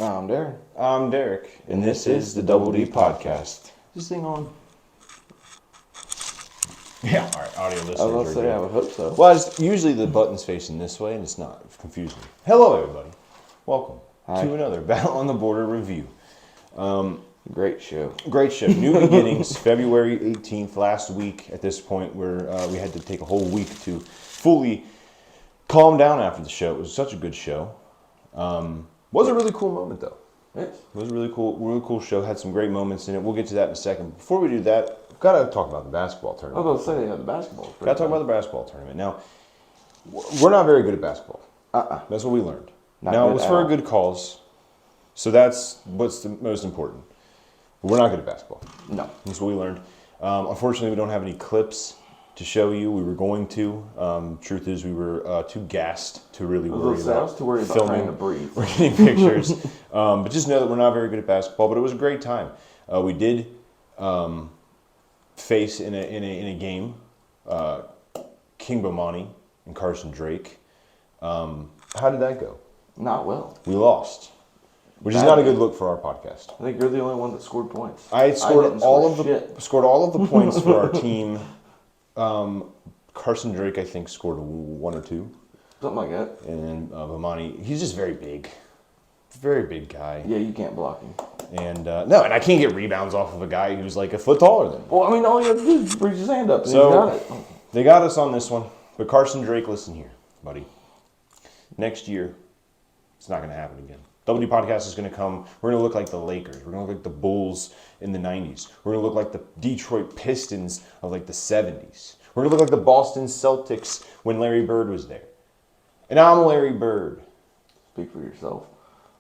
I'm Darren. I'm Derek, and this is the Double D Podcast. Is this thing on? Yeah, all right, audio listeners. I was about to say, I would hope so. Well, usually the button's facing this way, and it's not. It's confusing. Hello, everybody. Welcome to another Battle on the Border review. Great show. Great show. New beginnings, February 18th, last week at this point, where we had to take a whole week to fully calm down after the show. It was such a good show. Was a really cool moment, though. Yes. It was a really cool show. Had some great moments in it. We'll get to that in a second. Before we do that, we've got to talk about the basketball I tournament. was about to say they had the basketball. Got to talk about the basketball tournament. Now, we're not very good at basketball. That's what we learned. Now, it was for good cause, so that's what's the most important. But we're not good at basketball. No. That's what we learned. Unfortunately, we don't have any clips to show you. We were going to. Truth is, we were too gassed to really worry about. I was too worried about trying to breathe. We're getting pictures. But just know that we're not very good at basketball. But it was a great time. We did face in a game King Bomani and Carson Drake. How did that go? Not well. We lost, which is not a good look for our podcast. I think you're the only one that scored points. I scored all of the points for our team. Carson Drake, I think, scored one or two. Something like that. And Bomani, he's just very big. Very big guy. Yeah, you can't block him. And and I can't get rebounds off of a guy who's like a foot taller than me. Well, I mean, all you have to do is reach his hand up and So, he's got it. They got us on this one. But Carson Drake, listen here, buddy. Next year, it's not going to happen again. WD Podcast is going to come. We're going to look like the Lakers. We're going to look like the Bulls in the 90s. We're going to look like the Detroit Pistons of like the 70s. We're going to look like the Boston Celtics when Larry Bird was there. And I'm Larry Bird. Speak for yourself.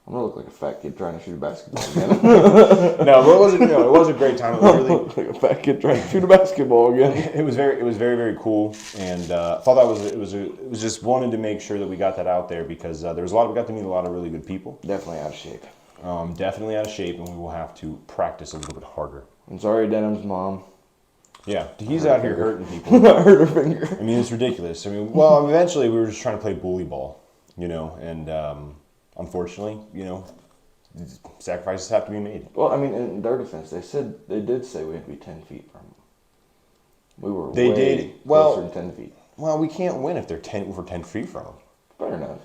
I'm going to look like a fat kid trying to shoot a basketball again. No, but it was a great time. It was really look like a fat kid trying to shoot a basketball again. It was very cool, and thought that it was just wanted to make sure that we got that out there because we got to meet a lot of really good people. Definitely out of shape. Definitely out of shape, and we will have to practice a little bit harder. I'm sorry, Denham's mom. Yeah, he's out here hurting people. I hurt her finger. I mean, it's ridiculous. I mean, well, eventually we were just trying to play bully ball, and unfortunately, sacrifices have to be made. Well, I mean, in their defense, they did say we had to be 10 feet from them. We were closer than 10 feet. Well, we can't win if we're 10 feet from them. Fair enough.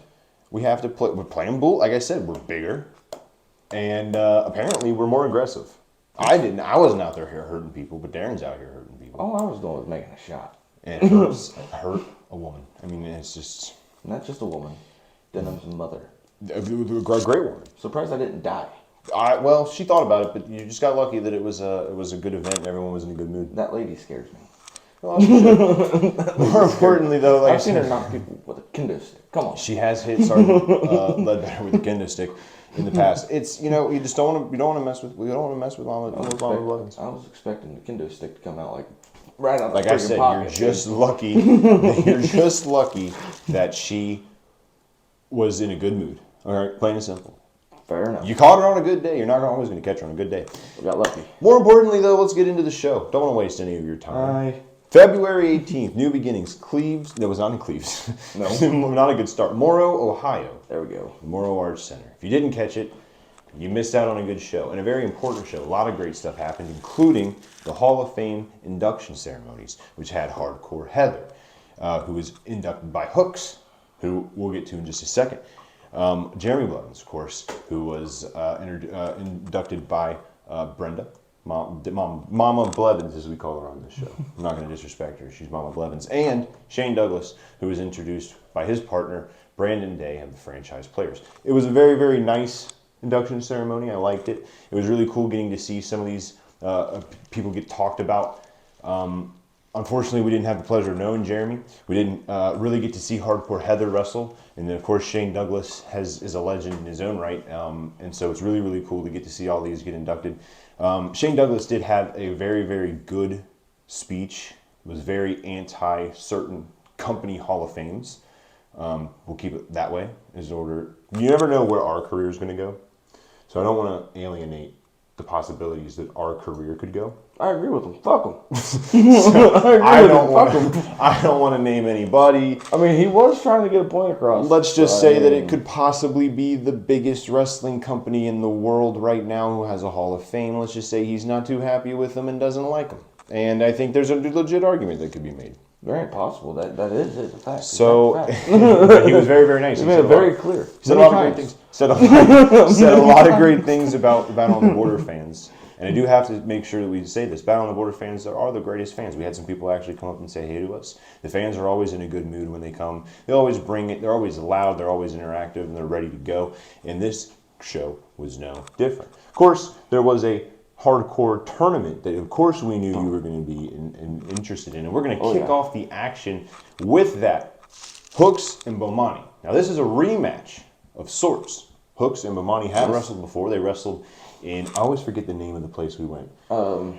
We have to play. We're playing bull. Like I said, we're bigger, and apparently we're more aggressive. I wasn't out there hurting people, but Darren's out here hurting people. All I was doing was making a shot. And it hurt a woman. I mean, it's just not just a woman. Denham's mother. A great woman. Surprised I didn't die. Well, she thought about it, but you just got lucky that it was a good event and everyone was in a good mood. That lady scares me. Well, more importantly, though, like I've seen her knock people with a kendo stick. Come on. She has hit Sergeant Ledbetter with a kendo stick in the past. It's you just don't want to mess with Mama Blevins. I was expecting the kendo stick to come out like right out. Like I said, pocket, you're just lucky. You're just lucky that she was in a good mood. All right, plain and simple. Fair enough. You caught her on a good day. You're not always going to catch her on a good day. We got lucky. More importantly, though, let's get into the show. Don't want to waste any of your time. February 18th, New Beginnings, Cleves. No, it was not in Cleves. No. Not a good start. Morrow, Ohio. There we go. Morrow Arts Center. If you didn't catch it, you missed out on a good show. And a very important show. A lot of great stuff happened, including the Hall of Fame induction ceremonies, which had Hardcore Heather, who was inducted by Hooks, who we'll get to in just a second. Jeremy Blevins, of course, who was inducted by Brenda. Mama Blevins, as we call her on this show. I'm not going to disrespect her. She's Mama Blevins. And Shane Douglas, who was introduced by his partner, Brandon Day, of the franchise players. It was a very, very nice induction ceremony. I liked it. It was really cool getting to see some of these people get talked about. Unfortunately, we didn't have the pleasure of knowing Jeremy. We didn't really get to see Hardcore Heather wrestle. And then, of course, Shane Douglas is a legend in his own right. And so it's really, really cool to get to see all these get inducted. Shane Douglas did have a very, very good speech. It was very anti certain company Hall of Fames. We'll keep it that way. You never know where our career is going to go. So I don't want to alienate the possibilities that our career could go. I agree with him. Fuck him. I don't want to name anybody. I mean, he was trying to get a point across. Let's just say that it could possibly be the biggest wrestling company in the world right now who has a Hall of Fame. Let's just say he's not too happy with them and doesn't like them. And I think there's a legit argument that could be made. Very possible. That is a fact. So he was very, very nice. He made it very clear. He said a lot of great things. Said a lot of great things about Battle on the Border fans. And I do have to make sure that we say this. Battle on the Border fans are the greatest fans. We had some people actually come up and say hey to us. The fans are always in a good mood when they come. They always bring it. They're always loud. They're always interactive, and they're ready to go. And this show was no different. Of course, there was a hardcore tournament that, of course, we knew you were going to be interested in. And we're going to kick off the action with that. Hooks and Bomani. Now, this is a rematch of sorts. Hooks and Bomani had wrestled before. They wrestled in, I always forget the name of the place we went. I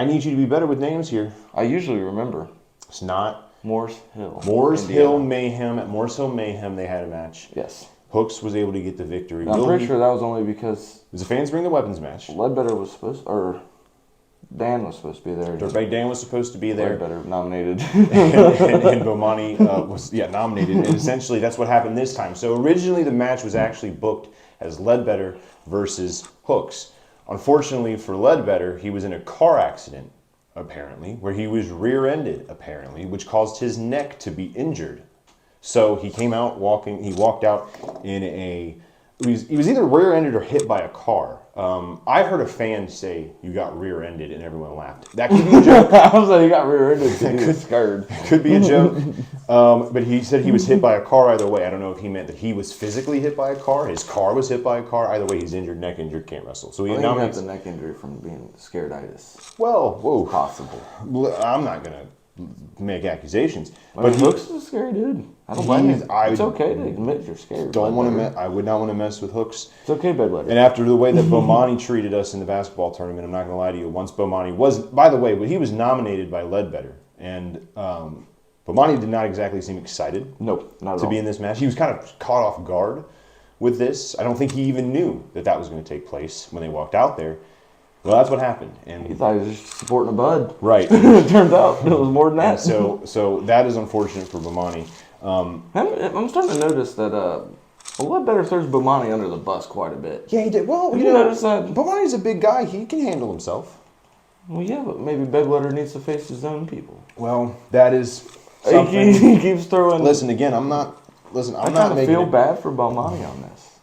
need you to be better with names here. I usually remember. It's not Morse Hill. Morse Hill Mayhem. At Morse Hill Mayhem, they had a match. Yes. Hooks was able to get the victory. I'm pretty sure that was only because the fans bring the weapons match. Ledbetter was supposed, or Dan was supposed to be there. Dan was supposed to be there. Ledbetter nominated. and Bomani was nominated. And essentially that's what happened this time. So originally the match was actually booked as Ledbetter versus Hooks. Unfortunately for Ledbetter, he was in a car accident, apparently, where he was rear-ended, apparently, which caused his neck to be injured. So he came out walking. He walked out in a. He was either rear-ended or hit by a car. I heard a fan say you got rear-ended, and everyone laughed. That could be a joke. I was like, you got rear-ended. He was scared. Could be a joke. But he said he was hit by a car either way. I don't know if he meant that he was physically hit by a car, his car was hit by a car. Either way, he's injured, neck injured, can't wrestle. So he got the neck injury from being scared-itis. Well, whoa. Possible. I'm not going to make accusations. But Hooks is a scary dude. I don't blame you. It's okay to admit you're scared. I would not want to mess with Hooks. It's okay, bedwetter. And after the way that Bomani treated us in the basketball tournament, I'm not going to lie to you. Once Bomani was, by the way, but he was nominated by Ledbetter, and Bomani did not exactly seem excited. Nope, not at all. To be in this match. He was kind of caught off guard with this. I don't think he even knew that was going to take place when they walked out there. Well, that's what happened. And he thought he was just supporting a bud. Right. It turns out it was more than that. So that is unfortunate for Bomani. I'm starting to notice that Ledbetter throws Bomani under the bus quite a bit. Yeah, he did. Well, you notice that? Bomani's a big guy. He can handle himself. Well, yeah, but maybe Bedwetter needs to face his own people. Well, that is something. He keeps throwing. Listen, again, I'm not making feel bad for Bomani on this.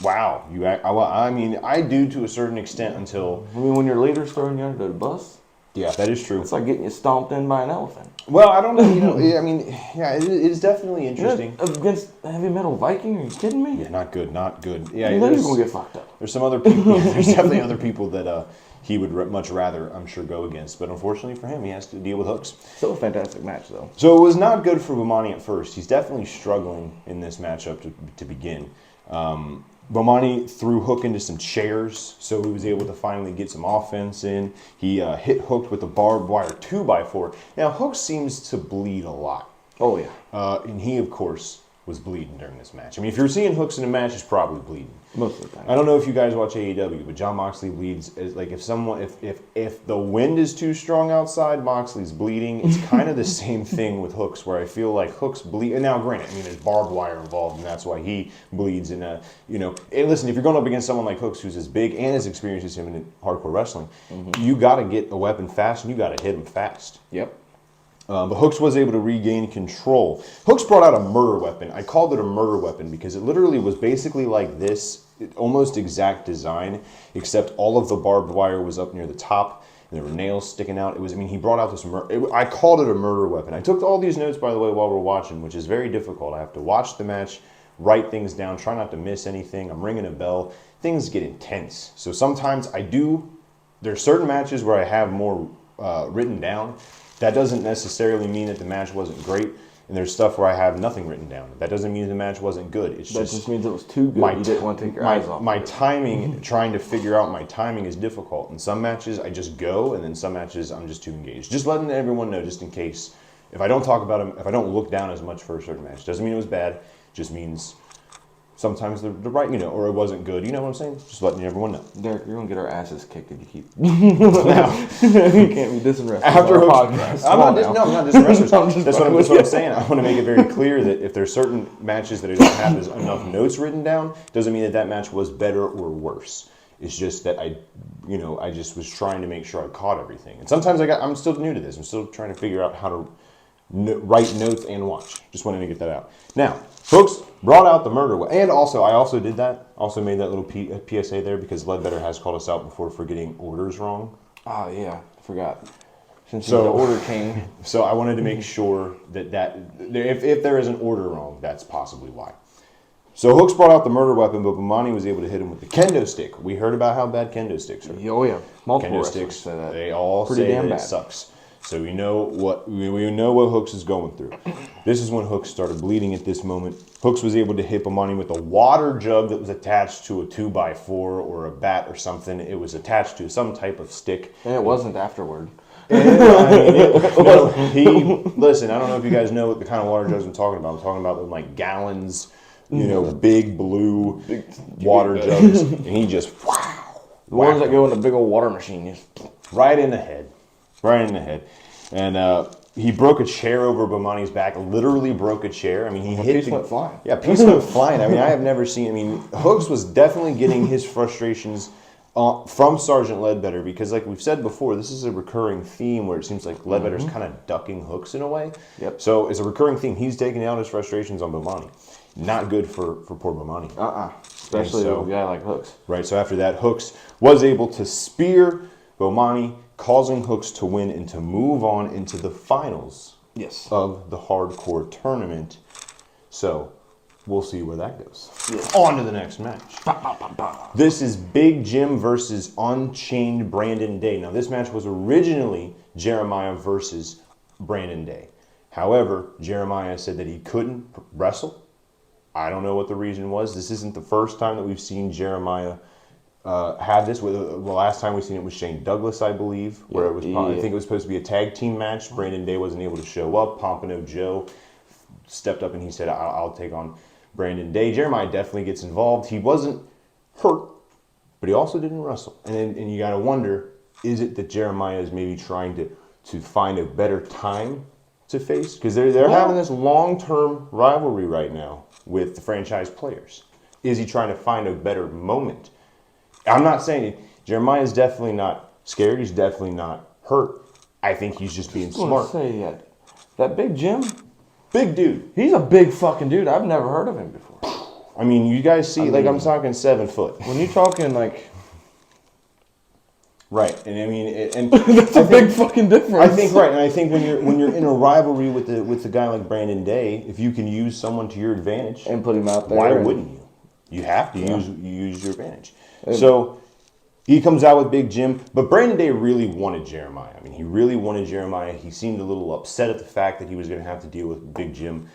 Wow, I mean, I do to a certain extent until. I mean, when your leader's throwing you under the bus. Yeah, that is true. It's like getting you stomped in by an elephant. Well, I don't know. I mean, yeah, it is definitely interesting. Against a heavy metal Viking? Are you kidding me? Yeah, not good. Yeah, you know you're gonna get fucked up. There's some other people. There's definitely other people that he would much rather, I'm sure, go against. But unfortunately for him, he has to deal with Hooks. Still a fantastic match, though. So it was not good for Bomani at first. He's definitely struggling in this matchup to begin. Bomani threw Hook into some chairs, so he was able to finally get some offense in. He hit Hook with a barbed wire 2x4. Now, Hook seems to bleed a lot. Oh, yeah. And he, of course, was bleeding during this match. I mean, if you're seeing Hooks in a match, he's probably bleeding. Most of the time. I don't know if you guys watch AEW, but Jon Moxley bleeds. Like if the wind is too strong outside, Moxley's bleeding. It's kind of the same thing with Hooks, where I feel like Hooks bleed. And now, granted, I mean, there's barbed wire involved, and that's why he bleeds. And hey, listen, if you're going up against someone like Hooks, who's as big and as experienced as him in hardcore wrestling, you got to get a weapon fast, and you got to hit him fast. Yep. But Hooks was able to regain control. Hooks brought out a murder weapon. I called it a murder weapon because it literally was basically like this, almost exact design, except all of the barbed wire was up near the top, and there were nails sticking out. He brought out this I called it a murder weapon. I took all these notes, by the way, while we're watching, which is very difficult. I have to watch the match, write things down, try not to miss anything. I'm ringing a bell. Things get intense. So sometimes there's certain matches where I have more written down. That doesn't necessarily mean that the match wasn't great, and there's stuff where I have nothing written down. That doesn't mean the match wasn't good. That just means it was too good. You didn't want to take your eyes off. My timing, trying to figure out my timing is difficult. In some matches, I just go, and then some matches, I'm just too engaged. Just letting everyone know, just in case. If I don't talk about them, if I don't look down as much for a certain match, doesn't mean it was bad. Just means Sometimes the right, or it wasn't good. You know what I'm saying? Just letting everyone know. Derek, you're gonna get our asses kicked if you keep. You can't be dissing wrestlers. After on our Hooks, podcast. I'm not dissing wrestlers. That's what I'm saying. I want to make it very clear that if there's certain matches that I don't have enough notes written down, doesn't mean that match was better or worse. It's just that I just was trying to make sure I caught everything. And sometimes I'm still new to this. I'm still trying to figure out how to write notes and watch. Just wanted to get that out. Now, Hooks brought out the murder weapon. And also, I also did that. Also made that little PSA there because Ledbetter has called us out before for getting orders wrong. Oh, yeah. I forgot. Since the order came. So I wanted to make sure that if there is an order wrong, that's possibly why. So Hooks brought out the murder weapon, but Bomani was able to hit him with the kendo stick. We heard about how bad kendo sticks are. Oh, yeah. Multiple Kendo wrestlers sticks, say that. they all Pretty say damn that bad. it sucks. So we know what Hooks is going through. This is when Hooks started bleeding at this moment. Hooks was able to hit Bomani with a water jug that was attached to a 2x4 or a bat or something. It was attached to some type of stick. And it wasn't afterward. Listen, I don't know if you guys know what the kind of water jugs I'm talking about. I'm talking about them like gallons, big blue water jugs. And he just, The ones that go in the big old water machine. right in the head. Right in the head. And he broke a chair over Bomani's back, literally broke a chair. I mean, he hit. Piece went flying. Yeah, piece went flying. I mean, I have never seen. I mean, Hooks was definitely getting his frustrations from Sergeant Ledbetter because, like we've said before, this is a recurring theme where it seems like Ledbetter's kind of ducking Hooks in a way. Yep. So it's a recurring theme. He's taking out his frustrations on Bomani. Not good for poor Bomani. Especially a guy like Hooks. Right. So after that, Hooks was able to spear Bomani, causing Hooks to win and to move on into the finals of the hardcore tournament. So we'll see where that goes. Yes. On to the next match. This is Big Jim versus Unchained Brandon Day. Now, this match was originally Jeremiah versus Brandon Day. However, Jeremiah said that he couldn't wrestle. I don't know what the reason was. This isn't the first time that we've seen Jeremiah had this. The last time we seen it was Shane Douglas, I believe, where it was. I think it was supposed to be a tag team match. Brandon Day wasn't able to show up. Pompano Joe stepped up and he said, I'll take on Brandon Day. Jeremiah definitely gets involved. He wasn't hurt, but he also didn't wrestle. And you got to wonder, is it that Jeremiah is maybe trying to find a better time to face? Because they're having this long-term rivalry right now with the franchise players. Is he trying to find a better moment? I'm not saying Jeremiah is definitely not scared. He's definitely not hurt. I think he's just being smart. Say that Big Jim, big dude. He's a big fucking dude. I've never heard of him before. I mean, you guys see, I'm talking 7 foot. When you're talking like, right, and I mean, and that's a big fucking difference. I think right, and I think when you're in a rivalry with a guy like Brandon Day, if you can use someone to your advantage and put him out there, why wouldn't you? You have to use your advantage. So he comes out with Big Jim, but Brandon Day really wanted Jeremiah. I mean, he really wanted Jeremiah. He seemed a little upset at the fact that he was going to have to deal with Big Jim.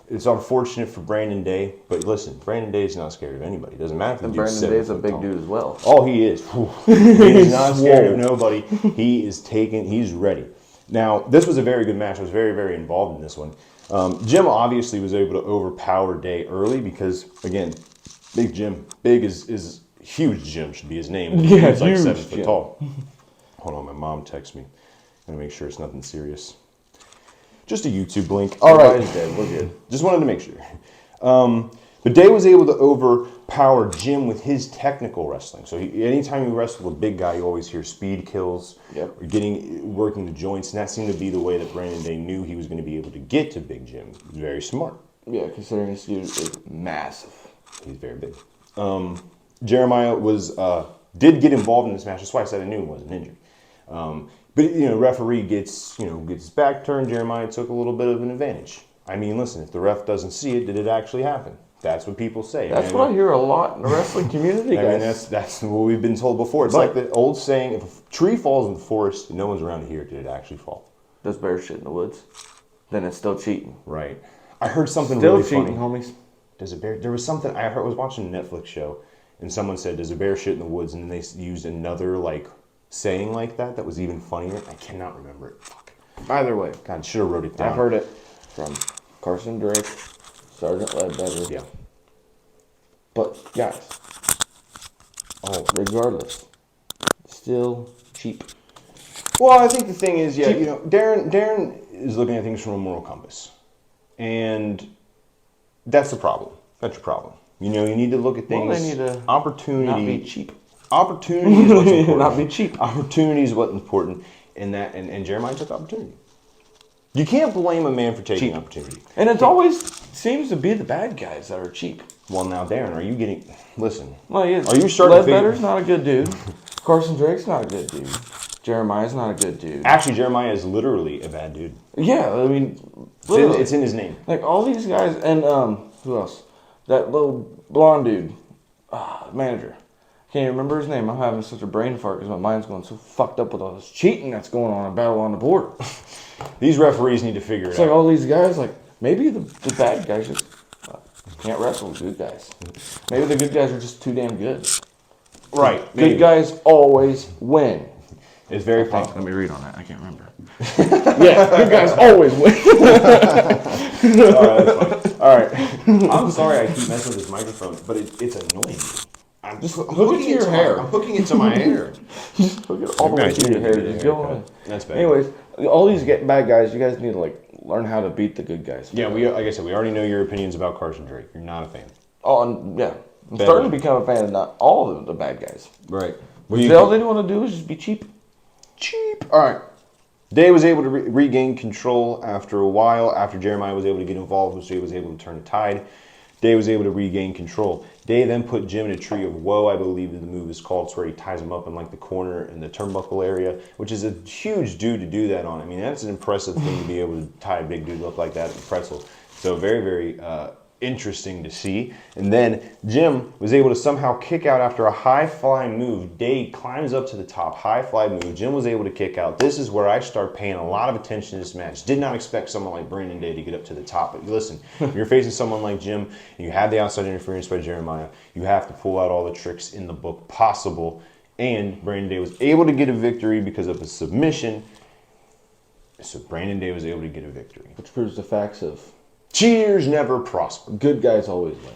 It's unfortunate for Brandon Day, but listen, Brandon Day is not scared of anybody. It doesn't matter if the dude's Brandon Day's a big dude as well. Oh, he is. He's not scared of nobody. He's ready. Now, this was a very good match. I was very, very involved in this one. Jim obviously was able to overpower Day early because, again, Big Jim. Big is huge Jim should be his name. Yeah, he's like huge 7 foot Jim. tall. Hold on, my mom texts me. I'm going to make sure it's nothing serious. Just a YouTube link. All right. We're good. Just wanted to make sure. But Day was able to overpower Jim with his technical wrestling. So anytime you wrestle a big guy, you always hear speed kills, or working the joints. And that seemed to be the way that Brandon Day knew he was going to be able to get to Big Jim. He was very smart. Yeah, considering this dude is massive. He's very big. Jeremiah did get involved in this match. That's why I said I knew he wasn't injured. But referee gets his back turned. Jeremiah took a little bit of an advantage. I mean, listen, if the ref doesn't see it, did it actually happen? That's what people say. That's what I hear a lot in the wrestling community, guys. I mean, that's what we've been told before. It's like the old saying: if a tree falls in the forest and no one's around to hear it, did it actually fall? Does bear shit in the woods? Then it's still cheating. Right. I heard something still really cheating, funny. homies. Does a bear? There was something I was watching a Netflix show, and someone said, "Does a bear shit in the woods?" And then they used another saying like that was even funnier. I cannot remember it. Fuck. Either way, God, should have wrote it down. I've heard it from Carson Drake, Sergeant Ledbetter. Yeah. But guys, regardless, still cheap. Well, I think the thing is, yeah, you know, Darren is looking at things from a moral compass, and that's the problem. That's your problem. You know, you need to look at things. Well, they need to opportunity. not be cheap. Opportunity is what's important. Not be cheap. Opportunity is what's important, and Jeremiah took opportunity. You can't blame a man for taking opportunity. And it always seems to be the bad guys that are cheap. Well, now, Darren, are you getting... Listen. Well, he is. Are you starting to Ledbetter's not a good dude. Carson Drake's not a good dude. Jeremiah's not a good dude. Actually, Jeremiah is literally a bad dude. Yeah, I mean... It's in his name. Like, all these guys... And, who else? That little blonde dude. Manager. Can't even remember his name. I'm having such a brain fart because my mind's going so fucked up with all this cheating that's going on in Battle on the Border. These referees need to figure it out. It's like all these guys, like, maybe the bad guys just can't wrestle with good guys. Maybe the good guys are just too damn good. Right. Good guys always win. It's very funny. Let me read on that. I can't remember. Yeah, good guys always win. All right, that's fine. All right. I'm sorry I keep messing with this microphone, but it's annoying me. I'm just hook it to your hair. I'm hooking it to my hair. Just hook it all the way to your hair. Just go on. That's bad. Anyways, all these bad guys, you guys need to like learn how to beat the good guys. Yeah, like I said, we already know your opinions about Carson Drake. You're not a fan. Oh, and yeah. I'm starting to become a fan of not all of the bad guys. Right. All they want to do is just be cheap. Cheap. All right. Day was able to regain control after a while. After Jeremiah was able to get involved, so he was able to turn the tide. Day was able to regain control. Day then put Jim in a tree of woe, I believe that the move is called. It's where he ties him up in like the corner in the turnbuckle area, which is a huge dude to do that on. I mean, that's an impressive thing to be able to tie a big dude up like that in pretzel. So very, very interesting to see. And then Jim was able to somehow kick out after a high fly move. Day climbs up to the top, high fly move. Jim was able to kick out. This is where I start paying a lot of attention to this match. Did not expect someone like Brandon Day to get up to the top. But listen, if you're facing someone like Jim and you have the outside interference by Jeremiah, you have to pull out all the tricks in the book possible. And Brandon Day was able to get a victory because of a submission. So Brandon Day was able to get a victory. Which proves the facts of cheers never prosper. Good guys always win.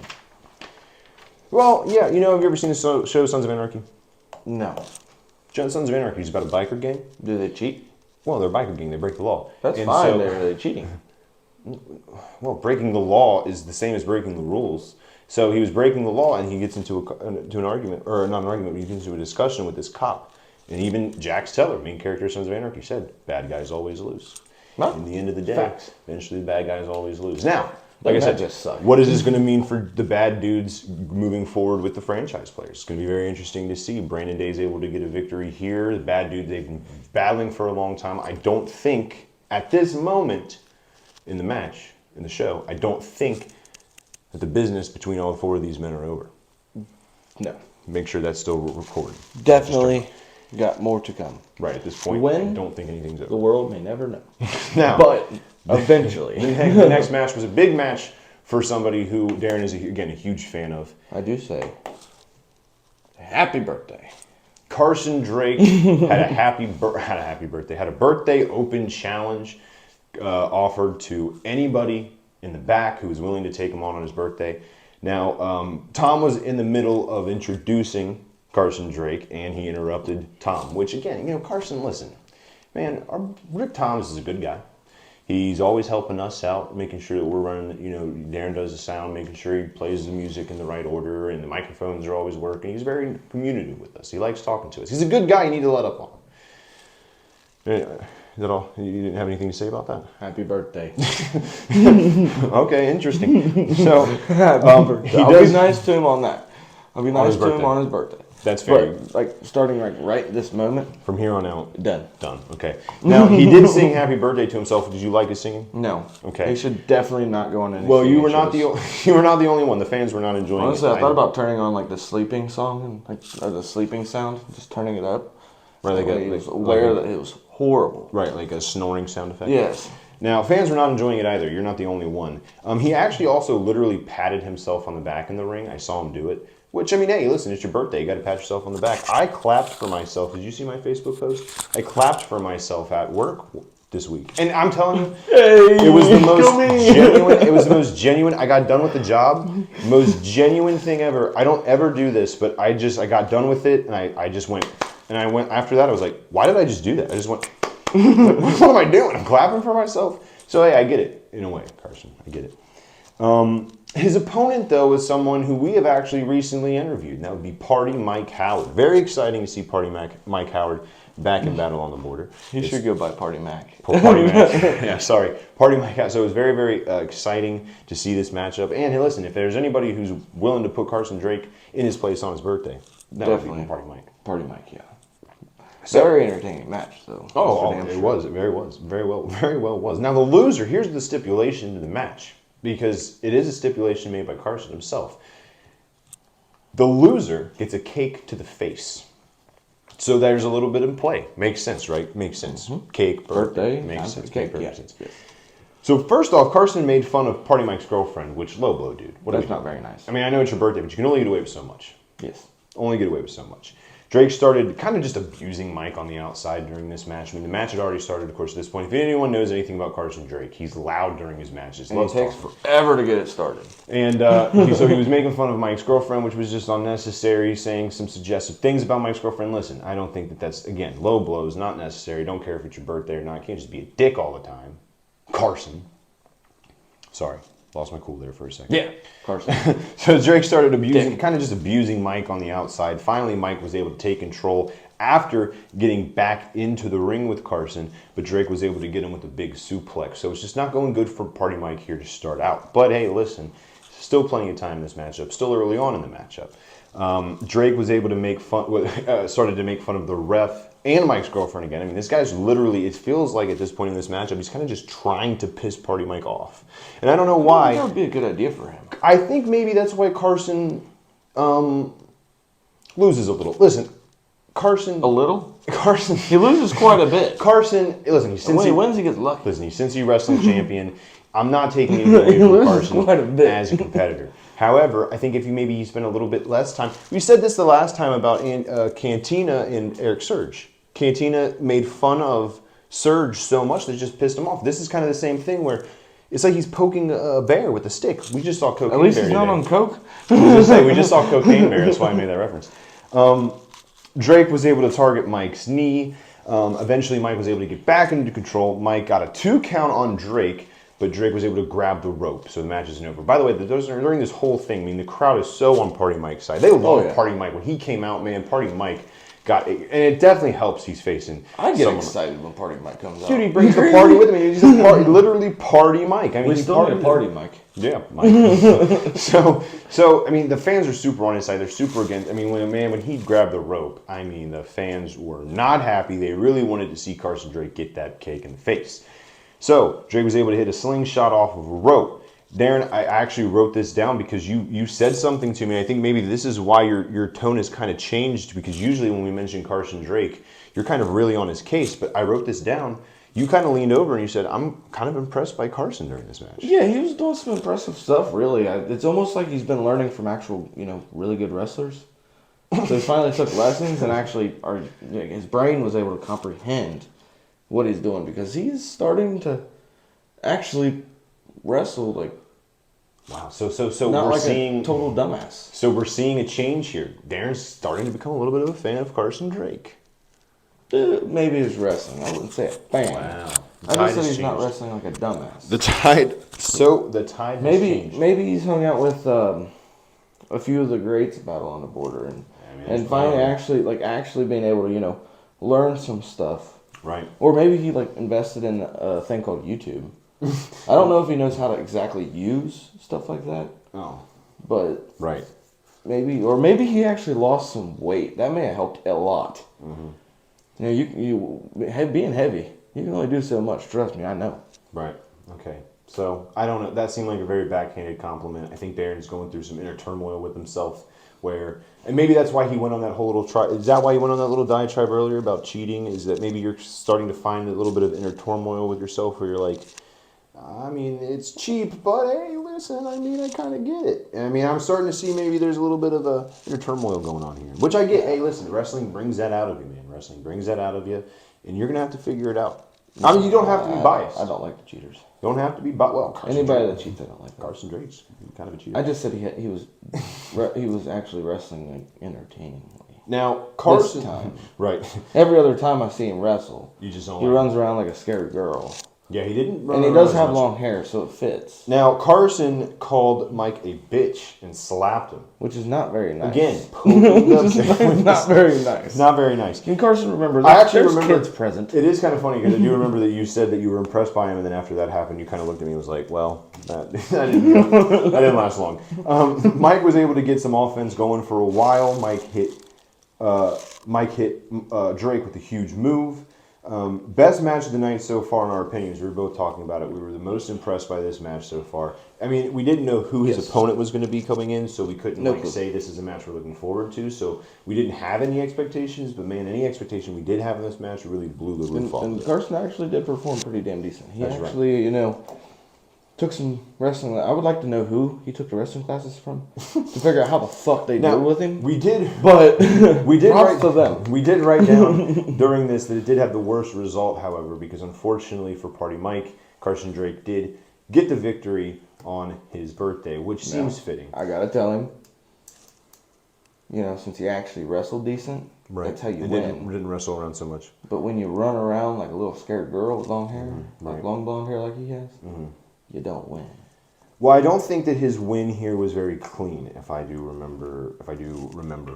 Well, yeah, you know, have you ever seen the show Sons of Anarchy? No. Sons of Anarchy is about a biker gang. Do they cheat? Well, they're a biker gang. They break the law. That's fine. They're cheating. Well, breaking the law is the same as breaking the rules. So he was breaking the law, and he gets into an argument, or not an argument, but he gets into a discussion with this cop. And even Jax Teller, main character of Sons of Anarchy, said, bad guys always lose. Well, in the end of the day, facts. Eventually the bad guys always lose. Now, like I said, just sucks. what is this going to mean for the bad dudes moving forward with the franchise players? It's going to be very interesting to see. Brandon Day's able to get a victory here. The bad dudes, they've been battling for a long time. I don't think, at this moment in the match, in the show, I don't think that the business between all four of these men are over. No. Make sure that's still recorded. Definitely got more to come. Right, at this point, When I don't think anything's over. The world may never know. Now, but eventually. The next match was a big match for somebody who Darren is, again, a huge fan of. I do say, happy birthday. Carson Drake had a happy birthday. Had a birthday open challenge offered to anybody in the back who was willing to take him on his birthday. Now, Tom was in the middle of introducing Carson Drake, and he interrupted Tom, which, again, you know, Carson, listen, man, Rick Thomas is a good guy. He's always helping us out, making sure that we're running, you know, Darren does the sound, making sure he plays the music in the right order, and the microphones are always working. He's very communicative with us. He likes talking to us. He's a good guy you need to let up on. Is that all? You didn't have anything to say about that? Happy birthday. Okay, interesting. So, I'll be nice to him on that. I'll be nice to him on his birthday. That's fair. But, like, starting like right this moment. From here on out. Done. Okay. Now, he did sing happy birthday to himself. Did you like his singing? No. Okay. He should definitely not go on any Well, you were shows. not the only one. The fans were not enjoying Honestly, it. I thought about turning on like the sleeping song, like or the sleeping sound, just turning it up. Right, So he was aware that it was horrible. Right, like a snoring sound effect. Yes. Now, fans were not enjoying it either. You're not the only one. He actually also literally patted himself on the back in the ring. I saw him do it. Which, I mean, hey, listen, it's your birthday. You got to pat yourself on the back. I clapped for myself. Did you see my Facebook post? I clapped for myself at work this week. And I'm telling you, Hey, it was the most genuine. It was the most genuine. I got done with the job. Most genuine thing ever. I don't ever do this, but I got done with it, and I just went. And I went after that. I was like, why did I just do that? I just went. What am I doing? I'm clapping for myself. So hey, I get it in a way, Carson. I get it. His opponent, though, is someone who we have actually recently interviewed, and that would be Party Mike Howard. Very exciting to see Party Mike Howard back in Battle on the Border. He should go by Party Mac. Party Mac. Yeah, sorry. Party Mike Howard. So it was very, very exciting to see this matchup. And hey, listen, if there's anybody who's willing to put Carson Drake in his place on his birthday, that Definitely. would be Party Mike. Party Mike, yeah. Very entertaining match, though. It was. It very well was. Now the loser, here's the stipulation to the match, because it is a stipulation made by Carson himself. The loser gets a cake to the face. So there's a little bit in play. Makes sense, right? Makes sense. Mm-hmm. Cake, birthday. Makes sense. Cake, makes sense. Yeah. So first off, Carson made fun of Party Mike's girlfriend, which low blow, dude. That's not very nice. I mean, I know it's your birthday, but you can only get away with so much. Yes. Only get away with so much. Drake started kind of just abusing Mike on the outside during this match. I mean, the match had already started, of course, at this point. If anyone knows anything about Carson Drake, he's loud during his matches. And it takes forever to get it started. And so he was making fun of Mike's girlfriend, which was just unnecessary, saying some suggestive things about Mike's girlfriend. Listen, I don't think that's, again, low blows, not necessary. Don't care if it's your birthday or not. You can't just be a dick all the time. Carson. Sorry. Lost my cool there for a second. Yeah, Carson. So Drake started abusing Mike on the outside. Finally, Mike was able to take control after getting back into the ring with Carson, but Drake was able to get him with a big suplex. So it's just not going good for Party Mike here to start out. But hey, listen, still plenty of time in this matchup. Still early on in the matchup. Drake was able to make fun, started to make fun of the ref and Mike's girlfriend again. I mean, this guy's literally, it feels like at this point in this matchup, he's kind of just trying to piss Party Mike off. And I don't know why. That would be a good idea for him. I think maybe that's why Carson loses a little. Listen, Carson... A little? Carson... He loses quite a bit. Carson, listen, when he wins, he gets lucky. Listen, he's Cincy wrestling champion. I'm not taking anything away from Carson as a competitor. However, I think if you spend a little bit less time... We said this the last time about Cantina and Eric Surge. Cantina made fun of Surge so much that it just pissed him off. This is kind of the same thing where it's like he's poking a bear with a stick. We just saw Cocaine Bear. At least he's not on coke. We just saw Cocaine Bear. That's why I made that reference. Drake was able to target Mike's knee. Eventually, Mike was able to get back into control. Mike got a 2 count on Drake, but Drake was able to grab the rope, so the match isn't over. By the way, during this whole thing, I mean, the crowd is so on Party Mike's side. They love Party Mike. When he came out, man, Party Mike got it. And it definitely helps he's facing I get excited when Party Mike comes out. Dude, he brings the party with him. He's literally Party Mike. I mean, we still need a Party Mike. Yeah, Mike. So, I mean, the fans are super on his side. They're super against. I mean, when he grabbed the rope, I mean, the fans were not happy. They really wanted to see Carson Drake get that cake in the face. So, Drake was able to hit a slingshot off of a rope. Darren, I actually wrote this down because you said something to me. I think maybe this is why your tone has kind of changed, because usually when we mention Carson Drake, you're kind of really on his case. But I wrote this down. You kind of leaned over and you said, I'm kind of impressed by Carson during this match. Yeah, he was doing some impressive stuff, really. It's almost like he's been learning from actual, really good wrestlers. So he finally took lessons and actually his brain was able to comprehend what he's doing, because he's starting to actually wrestle like... Wow, so not we're like seeing... a total dumbass. So we're seeing a change here. Darren's starting to become a little bit of a fan of Carson Drake. Maybe he's wrestling. I wouldn't say a fan. Wow. I just said he's not wrestling like a dumbass. The tide has changed. Maybe he's hung out with a few of the greats of Battle on the Border and finally actually being able to, learn some stuff. Right. Or maybe he invested in a thing called YouTube. I don't know if he knows how to exactly use stuff like that. Oh. But right. Maybe he actually lost some weight. That may have helped a lot. Mm-hmm. Being heavy, you can only do so much. Trust me, I know. Right. Okay. So I don't know. That seemed like a very backhanded compliment. I think Darren's going through some inner turmoil with himself, and maybe that's why he went on that whole little Is that why you went on that little diatribe earlier about cheating? Is that maybe you're starting to find a little bit of inner turmoil with yourself, where you're like, I mean, it's cheap, but hey, listen, I mean, I kind of get it. And I mean, I'm starting to see maybe there's a little bit of a inner turmoil going on here, which I get. Hey, listen, wrestling brings that out of you, man. Wrestling brings that out of you, and you're going to have to figure it out. I mean, you don't have to be biased. I don't like the cheaters. You don't have to be biased. Well, Anybody that cheats, I don't like. Carson Drake's kind of a cheater. I just said he was actually wrestling like entertainingly. Now, Carson, This time. right? Every other time I see him wrestle, You just don't. he runs around like a scared girl. Yeah, he didn't. Run And he around does as have much. long hair, so it fits. Now, Carson called Mike a bitch and slapped him. Which is not very nice. Again, poking the not very nice. Not very nice. Can Carson remember that? I actually There's remember kids present. It is kind of funny because I do remember that you said that you were impressed by him, and then after that happened, you kind of looked at me and was like, "Well, that didn't last long." Mike was able to get some offense going for a while. Mike hit Drake with a huge move. Best match of the night so far, in our opinions. We were both talking about it. We were the most impressed by this match so far. I mean, we didn't know who his opponent was going to be coming in, so we couldn't say this is a match we're looking forward to. So we didn't have any expectations, but man, any expectation we did have in this match really blew the roof off. And Carson actually did perform pretty damn decent. He That's actually, took some wrestling. I would like to know who he took the wrestling classes from to figure out how the fuck they deal with him. We did, but we did props write to them. We did write down during this that it did have the worst result, however, because unfortunately for Party Mike, Carson Drake did get the victory on his birthday, which seems fitting. I gotta tell him, since he actually wrestled decent, that's how you win. Didn't wrestle around so much. But when you run around like a little scared girl with long hair, like long blonde hair like he has, you don't win. Well, I don't think that his win here was very clean, if I do remember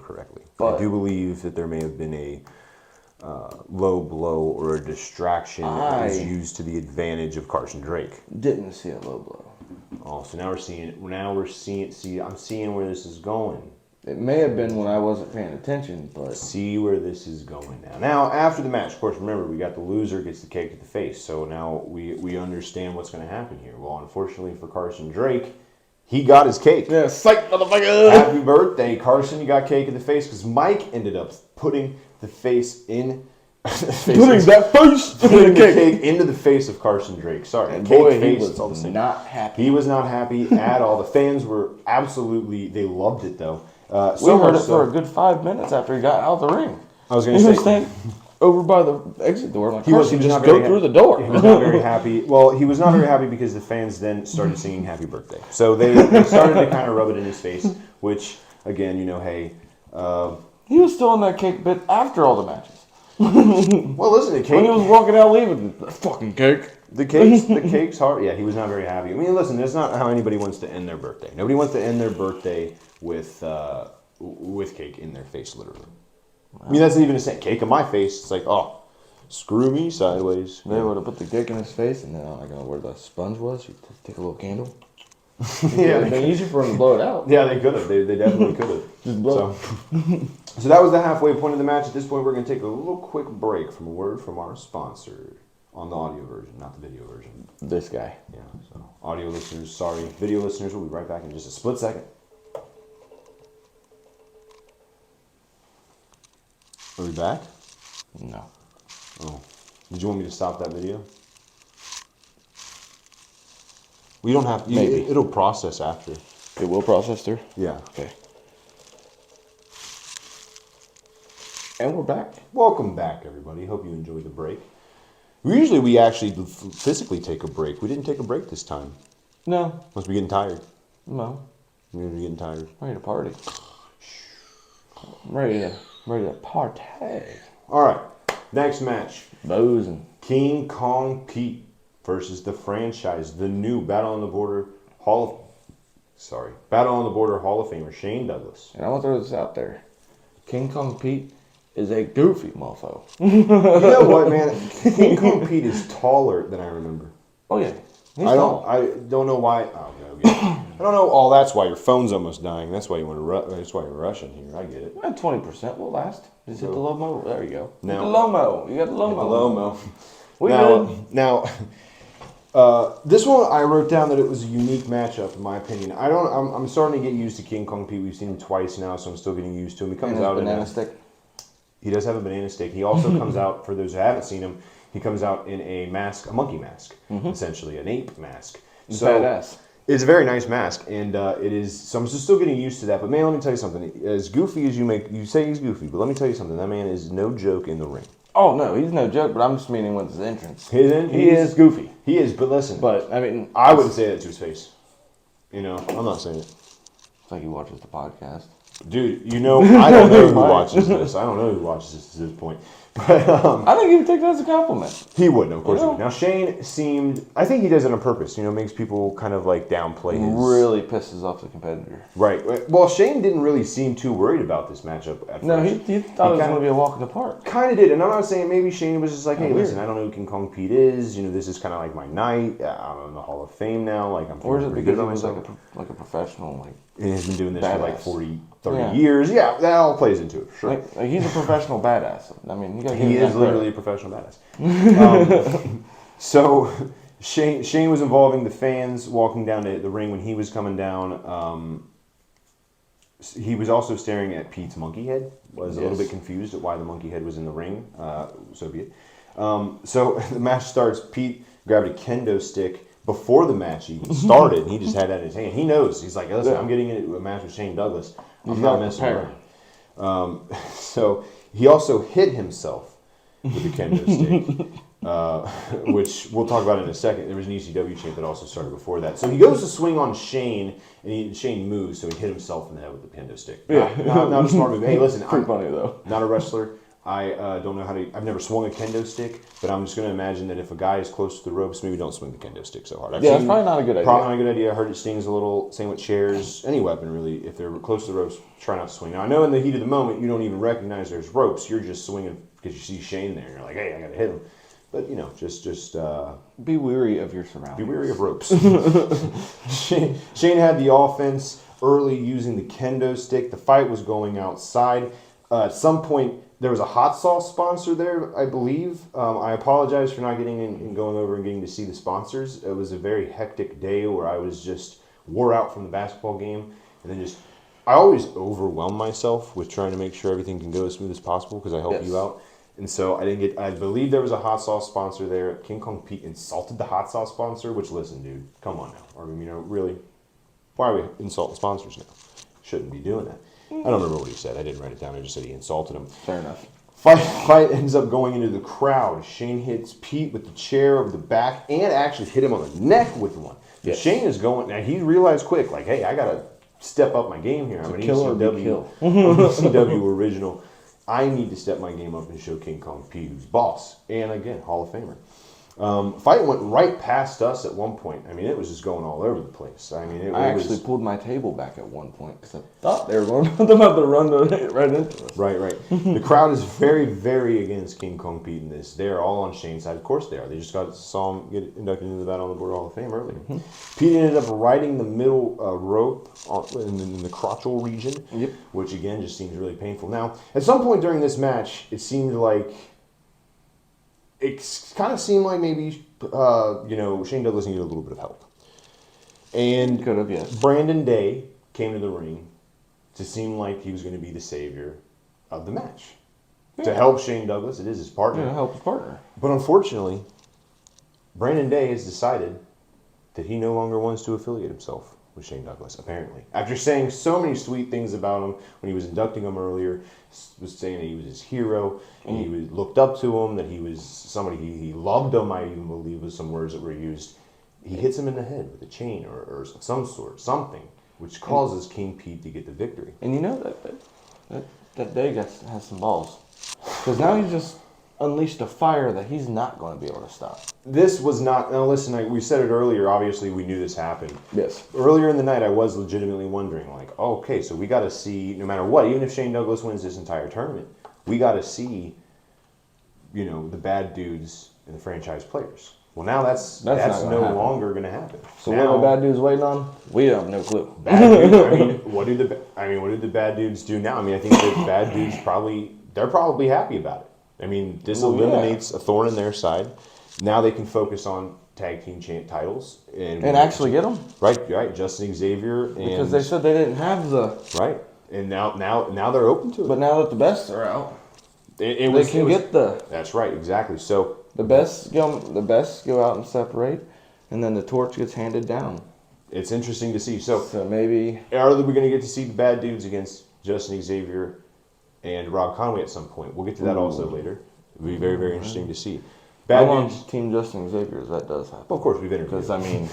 correctly. But I do believe that there may have been a low blow or a distraction that was used to the advantage of Carson Drake. Didn't see a low blow. Oh, so now we're seeing it. I'm seeing where this is going. It may have been when I wasn't paying attention, but see where this is going now. Now, after the match, of course, remember, we got the loser gets the cake to the face. So now we understand what's going to happen here. Well, unfortunately for Carson Drake, he got his cake. Yeah, psych, motherfucker. Happy birthday, Carson. You got cake in the face because Mike ended up putting the face in... putting the cake into the face of Carson Drake. Sorry. And cake boy, face, he was it's all the same. not happy. He was not happy at all. The fans were absolutely... They loved it, though. We heard it for a good 5 minutes after he got out of the ring. I was going to say... He was standing over by the exit door. Like, he was just not go through the door. He was not very happy. Well, he was not very happy because the fans then started singing Happy Birthday. So they started to kind of rub it in his face, which, again, hey... he was still in that cake bit after all the matches. Well, listen, the cake... When he was walking out leaving, the fucking cake. The cake's hard. Yeah, he was not very happy. I mean, listen, that's not how anybody wants to end their birthday. Nobody wants to end their birthday with cake in their face, literally. Wow. I mean, that's even a saying. Cake in my face. It's like, oh, screw me sideways. They would have put the cake in his face, and then I don't know where the sponge was. You take a little candle. Yeah, it'd been easier for him to blow it out. Yeah, they could have. They definitely could have. Just blow it. So that was the halfway point of the match. At this point, we're going to take a little quick break from a word from our sponsor on the audio version, not the video version. This guy. Yeah, so audio listeners, sorry. Video listeners, we'll be right back in just a split second. Are we back? No. Oh. Did you want me to stop that video? We don't have to. Maybe. It'll process after. It will process through? Yeah. Okay. And we're back. Welcome back, everybody. Hope you enjoyed the break. Usually we actually physically take a break. We didn't take a break this time. No. Must be getting tired. No. We're getting tired. Ready to party. Ready to party. All right. Next match. Boozing. King Kong Pete versus the franchise, the new Battle on the Border Hall of Famer Shane Douglas. And I'm gonna throw this out there. King Kong Pete is a goofy mofo. You know what, man? King Kong Pete is taller than I remember. Oh yeah. I don't know why. Oh, no, I don't know. Oh, that's why your phone's almost dying. That's why you want to. That's why you're rushing here. I get it. 20% will last. Just hit the Lomo. There you go. Now, the Lomo. You got the Lomo. The Lomo. Now, this one I wrote down that it was a unique matchup in my opinion. I'm starting to get used to King Kong Pete. We've seen him twice now, so I'm still getting used to him. He comes out in banana stick. He does have a banana stick. He also comes out, for those who haven't seen him, he comes out in a mask, a monkey mask, essentially, an ape mask. So badass. It's a very nice mask, and it is. So I'm still getting used to that. But man, let me tell you something. As goofy as you say he's goofy, but let me tell you something. That man is no joke in the ring. Oh no, he's no joke. But I'm just meaning with his entrance. He is goofy. He is, but listen. But I mean, I wouldn't say that to his face. You know, I'm not saying it. It's like he watches the podcast. Dude, you know, I don't know who watches this. I don't know who watches this at this point. But I think he would take that as a compliment. he would, of course he would. Now, Shane seemed, I think he does it on purpose, you know, makes people kind of like downplay his... Really pisses off the competitor. Right. Well, Shane didn't really seem too worried about this matchup at first. No, he thought it was going to be a walk in the park. Kind of did, and I'm not saying maybe Shane was just like, hey, listen, I don't know who King Kong Pete is, you know, this is kind of like my night, I'm in the Hall of Fame now, like I'm Or is feeling it pretty because good he about was myself. like a professional, like... And he's been doing this for like 30 Yeah. years. Yeah, that all plays into it, sure. Like he's a professional badass. I mean, you got to give He him that is credit. literally a professional badass. So Shane was involving the fans walking down to the ring when he was coming down. He was also staring at Pete's monkey head. Was a little bit confused at why the monkey head was in the ring. So be it. So the match starts. Pete grabbed a kendo stick before the match even started, and he just had that in his hand. He knows. He's like, listen, I'm getting into a match with Shane Douglas. I'm not messing around. So he also hit himself with the kendo stick, which we'll talk about in a second. There was an ECW champ that also started before that. So he goes to swing on Shane, and Shane moves, so he hit himself in the head with the kendo stick. Not a smart move. Hey, listen, Pretty funny though. Not a wrestler. I don't know how to... I've never swung a kendo stick, but I'm just going to imagine that if a guy is close to the ropes, maybe don't swing the kendo stick so hard. It's probably not a good idea. Probably not a good idea. I heard it stings a little. Same with chairs. Any weapon, really. If they're close to the ropes, try not to swing. Now, I know in the heat of the moment, you don't even recognize there's ropes. You're just swinging because you see Shane there. You're like, hey, I got to hit him. But, you know, just be wary of your surroundings. Be wary of ropes. Shane had the offense early using the kendo stick. The fight was going outside. At some point, there was a hot sauce sponsor there, I believe. I apologize for not getting in and going over and getting to see the sponsors. It was a very hectic day where I was just wore out from the basketball game. And then I always overwhelm myself with trying to make sure everything can go as smooth as possible because I help you out. And so I believe there was a hot sauce sponsor there. King Kong Pete insulted the hot sauce sponsor, which, listen, dude, come on now. I mean, you know, really, why are we insulting sponsors now? Shouldn't be doing that. I don't remember what he said. I didn't write it down. I just said he insulted him. Fair enough. Fight ends up going into the crowd. Shane hits Pete with the chair over the back and actually hit him on the neck with one. Yes. Shane is going... Now, he realized quick, like, hey, I got to step up my game here. I'm an ECW original. I need to step my game up and show King Kong Pete who's boss. And again, Hall of Famer. Fight went right past us at one point. I mean, it was just going all over the place. I mean, I actually pulled my table back at one point because I thought they were going about to run right into us. Right. The crowd is very, very against King Kong Pete in this. They're all on Shane's side. Of course they are. They just saw him get inducted into the Battle on the Border Hall of Fame earlier. Pete ended up riding the middle rope in the crotchal region, which again just seems really painful. Now, at some point during this match, it seemed like... It kind of seemed like maybe, Shane Douglas needed a little bit of help. And could have, yes. Brandon Day came to the ring to seem like he was going to be the savior of the match. Yeah. To help Shane Douglas. It is his partner. Yeah, help his partner. But unfortunately, Brandon Day has decided that he no longer wants to affiliate himself with Shane Douglas, apparently. After saying so many sweet things about him when he was inducting him earlier, was saying that he was his hero, and he looked up to him, that he was somebody, he loved him, I even believe was some words that were used. He hits him in the head with a chain or some sort, something, which causes King Pete to get the victory. And you know that Day has some balls. Because now he's just unleashed a fire that he's not going to be able to stop. This was not... Now listen, we said it earlier, obviously we knew this happened. Yes. Earlier in the night I was legitimately wondering, like, oh, okay, so we got to see, no matter what, even if Shane Douglas wins this entire tournament, we got to see, the bad dudes and the franchise players. Well, now that's no longer going to happen. So now, what are the bad dudes waiting on? We have no clue. Bad dudes, what do the bad dudes do now? I mean, I think the bad dudes they're probably happy about it. I mean, this eliminates a thorn in their side. Now they can focus on tag team titles and actually get them. Right. Justin Xavier, because they said they didn't have the right, and now they're open to it. But now that the best are out, they can get the. That's right, exactly. So the best go out and separate, and then the torch gets handed down. It's interesting to see. So maybe are we going to get to see the bad dudes against Justin Xavier and Rob Conway at some point? We'll get to that also later. It'll be very, very interesting to see. I'm Bad on news. Team Justin Xavier. That does happen. Of course, we've interviewed. Because I mean,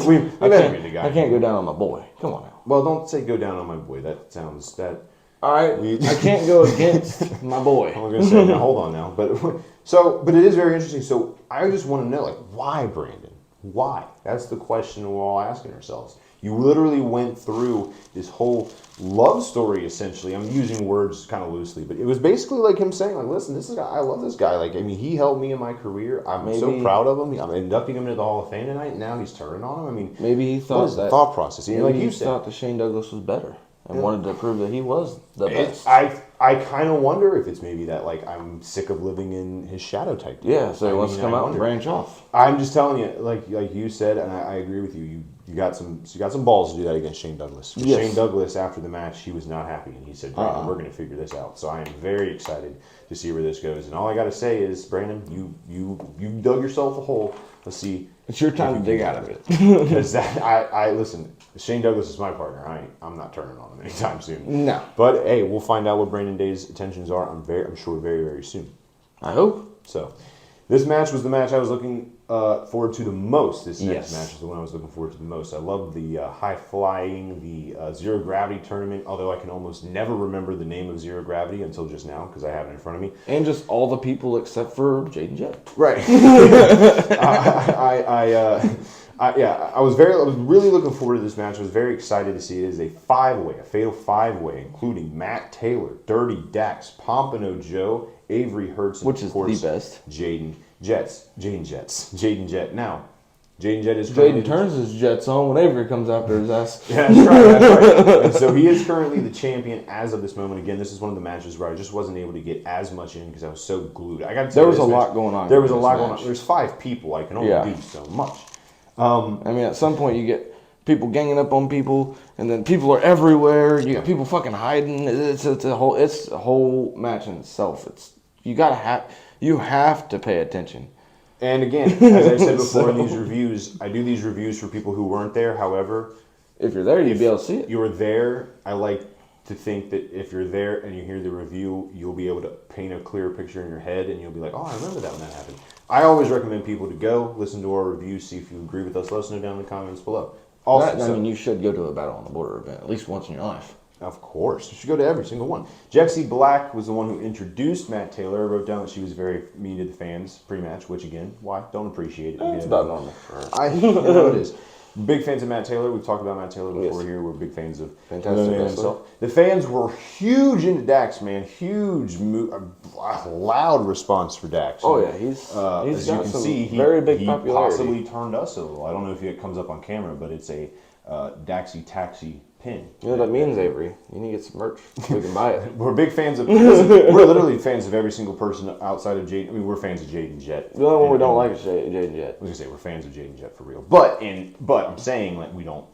we've interviewed the guy. I can't go down on my boy. Come on now. Well, don't say go down on my boy. That sounds that. All right, I can't go against my boy. I was gonna say, now hold on now, but but it is very interesting. So I just want to know, like, why, Brandon? Why? That's the question we're all asking ourselves. You literally went through this whole love story, essentially. I'm using words kind of loosely, but it was basically like him saying, like, listen, this is I love this guy. Like, I mean, he helped me in my career. I'm so proud of him. I'm inducting him into the Hall of Fame tonight, and now he's turning on him. I mean, maybe he thought what is the thought process? Maybe like he you said, thought that Shane Douglas was better and wanted to prove that he was the best. I kind of wonder if it's maybe that, like, I'm sick of living in his shadow type deal. Yeah, so he wants to come out and branch off. I'm just telling you, like you said, and I agree with you. You got some balls to do that against Shane Douglas. Yes. Shane Douglas, after the match, he was not happy, and he said, "Brandon, we're going to figure this out." So I am very excited to see where this goes. And all I got to say is, Brandon, you dug yourself a hole. Let's see. It's your time to dig out of it. Because I listen. Shane Douglas is my partner. I'm not turning on him anytime soon. No. But hey, we'll find out what Brandon Day's intentions are. I'm sure very, very soon. I hope. So, this match was the match I was looking forward to the most. This next match is the one I was looking forward to the most. I love the high flying, the zero gravity tournament. Although I can almost never remember the name of zero gravity until just now because I have it in front of me. And just all the people except for Jaden Jett. Right. I was really looking forward to this match. I was very excited to see it. It is a fatal five-way, including Matt Taylor, Dirty Dax, Pompano Joe, Avery Hertz, and which is the best. Jaden Jett. Now, Jaden Jett is Jaden turns his jets on when Avery comes after his ass. Yeah, that's right. And so he is currently the champion as of this moment. Again, this is one of the matches where I just wasn't able to get as much in because I was so glued. I got to there was a lot going on. There was a lot going on. There's 5 people. I can only do so much. I mean, at some point you get people ganging up on people, and then people are everywhere. You got people fucking hiding. It's a whole match in itself. You have to pay attention. And again, as I've said before in these reviews, I do these reviews for people who weren't there. However, if you're there, you'd be able to see it. You're there. I like to think that if you're there and you hear the review, you'll be able to paint a clearer picture in your head, and you'll be like, "Oh, I remember that when that happened." I always recommend people to go listen to our reviews, see if you agree with us. Let us know down in the comments below. Also, you should go to a Battle on the Border event at least once in your life. Of course. You should go to every single one. Jexy Black was the one who introduced Matt Taylor. I wrote down that she was very mean to the fans pre-match, which, again, why? Don't appreciate it. It's about normal. You know it is. Big fans of Matt Taylor. We've talked about Matt Taylor before here. We're big fans of himself. The fans were huge into Dax, man. Huge, loud response for Dax. Oh, yeah. He's as you can see, very big popularity. He possibly turned us a little. I don't know if it comes up on camera, but it's a Daxy Taxi pin. You know what that means, Avery? You need to get some merch. We can buy it. We're big fans of. We're literally fans of every single person outside of Jaden. I mean, we're fans of Jaden Jett. The only one we don't like is Jaden Jett. I was gonna say we're fans of Jaden Jett for real, but I'm saying, like, we don't.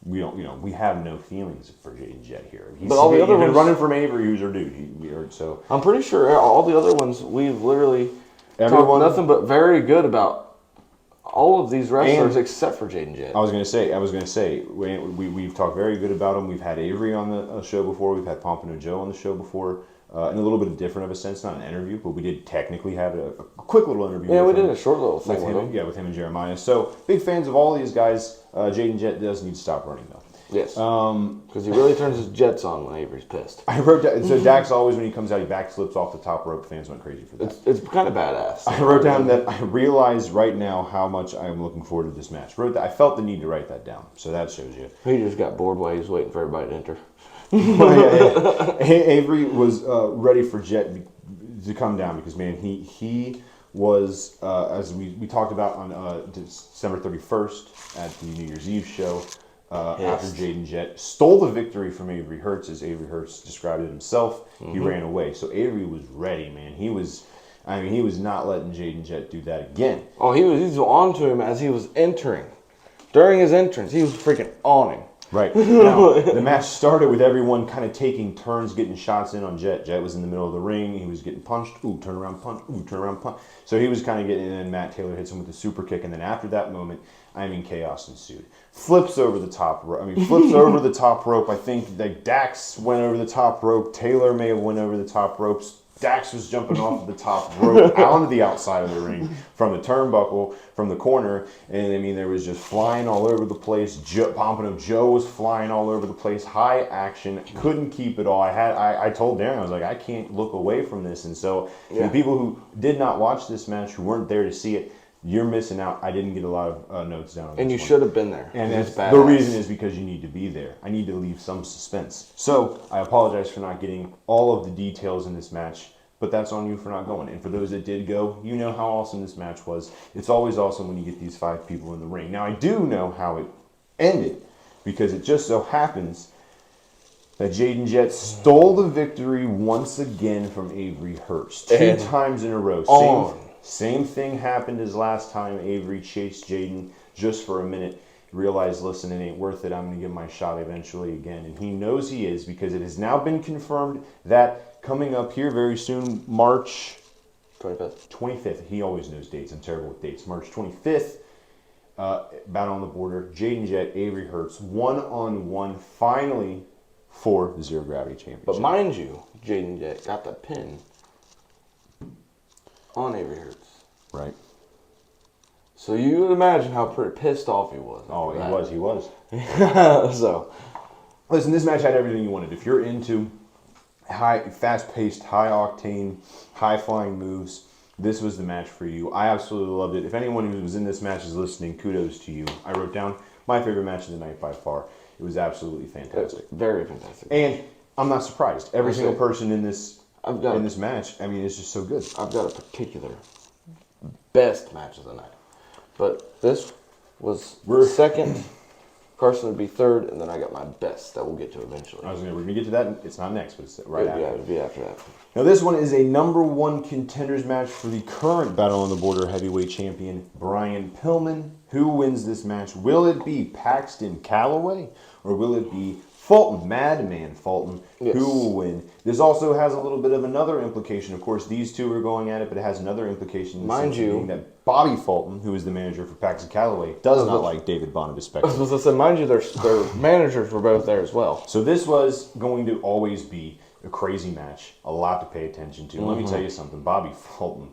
You know, we have no feelings for Jaden Jett here. But all the other ones, been running from Avery, who's our dude. So I'm pretty sure all the other ones we've literally talked nothing but very good about. All of these wrestlers except for Jaden Jett. I was gonna say, we've talked very good about them. We've had Avery on the show before. We've had Pompano Joe on the show before. In a little bit different of a sense, not an interview, but we did technically have a quick little interview. Yeah, we did a short little thing with him. Yeah, with him and Jeremiah. So big fans of all these guys. Jaden Jett does need to stop running though. Yes. Because he really turns his jets on when Avery's pissed. I wrote down, so Dax always, when he comes out, he backflips off the top rope. Fans went crazy for that. It's kind of badass. I wrote down that I realize right now how much I'm looking forward to this match. I felt the need to write that down. So that shows you. He just got bored while he was waiting for everybody to enter. Avery was ready for Jett to come down because, man, he was, as we talked about on December 31st at the New Year's Eve show, after Jaden Jett stole the victory from Avery Hertz, as Avery Hertz described it himself. He ran away. So Avery was ready, man. He was not letting Jaden Jett do that again. Oh, he was on to him as he was entering. During his entrance, he was freaking on him. Right. Now, the match started with everyone kind of taking turns getting shots in on Jett. Jett was in the middle of the ring. He was getting punched. Ooh, turn around punch. Ooh, turn around punch. So he was kind of getting in, and Matt Taylor hits him with a super kick. And then after that moment, chaos ensued. Flips over the top rope. Flips over the top rope. I think that Dax went over the top rope. Taylor may have went over the top ropes. Dax was jumping off the top rope onto the outside of the ring from the turnbuckle, from the corner, and I mean there was just flying all over the place. Pompano Joe was flying all over the place. High action, couldn't keep it all. I told Darren, I was like, I can't look away from this. And so the people who did not watch this match, who weren't there to see it, you're missing out. I didn't get a lot of notes down on this. And you should have been there. And the reason is because you need to be there. I need to leave some suspense. So I apologize for not getting all of the details in this match, but that's on you for not going. And for those that did go, you know how awesome this match was. It's always awesome when you get these 5 people in the ring. Now I do know how it ended, because it just so happens that Jaden Jett stole the victory once again from Avery Hurst. 2 times in a row. Same thing happened as last time. Avery chased Jaden just for a minute, realized, listen, it ain't worth it. I'm going to give my shot eventually again. And he knows he is, because it has now been confirmed that coming up here very soon, March 25th. He always knows dates. I'm terrible with dates. March 25th, Battle on the Border, Jaden Jett, Avery Hurst, 1-on-1 finally for the Zero Gravity Championship. But mind you, Jaden Jett got the pin on Avery Hurst. Right. So you would imagine how pretty pissed off he was. Oh, he was. So, listen, this match had everything you wanted. If you're into fast-paced, high-octane, high-flying moves, this was the match for you. I absolutely loved it. If anyone who was in this match is listening, kudos to you. I wrote down my favorite match of the night by far. It was absolutely fantastic. Very fantastic. And I'm not surprised. Every single person in this match, I mean, it's just so good. I've got a particular best match of the night. But this was second. Carson would be third, and then I got my best that we'll get to eventually. We're going to get to that. It's not next, but it's right after. Yeah, it'll be after that. Now, this one is a #1 contenders match for the current Battle on the Border heavyweight champion, Brian Pillman. Who wins this match? Will it be Paxton Calloway, or will it be Fulton, Madman Fulton? Yes. Who will win? This also has a little bit of another implication. Of course, these two are going at it, but it has another implication. Mind you, that Bobby Fulton, who is the manager for Paxton Calloway, does not like David Bonavist. I was going to say, mind you, their managers were both there as well. So this was going to always be a crazy match, a lot to pay attention to. Let me tell you something, Bobby Fulton.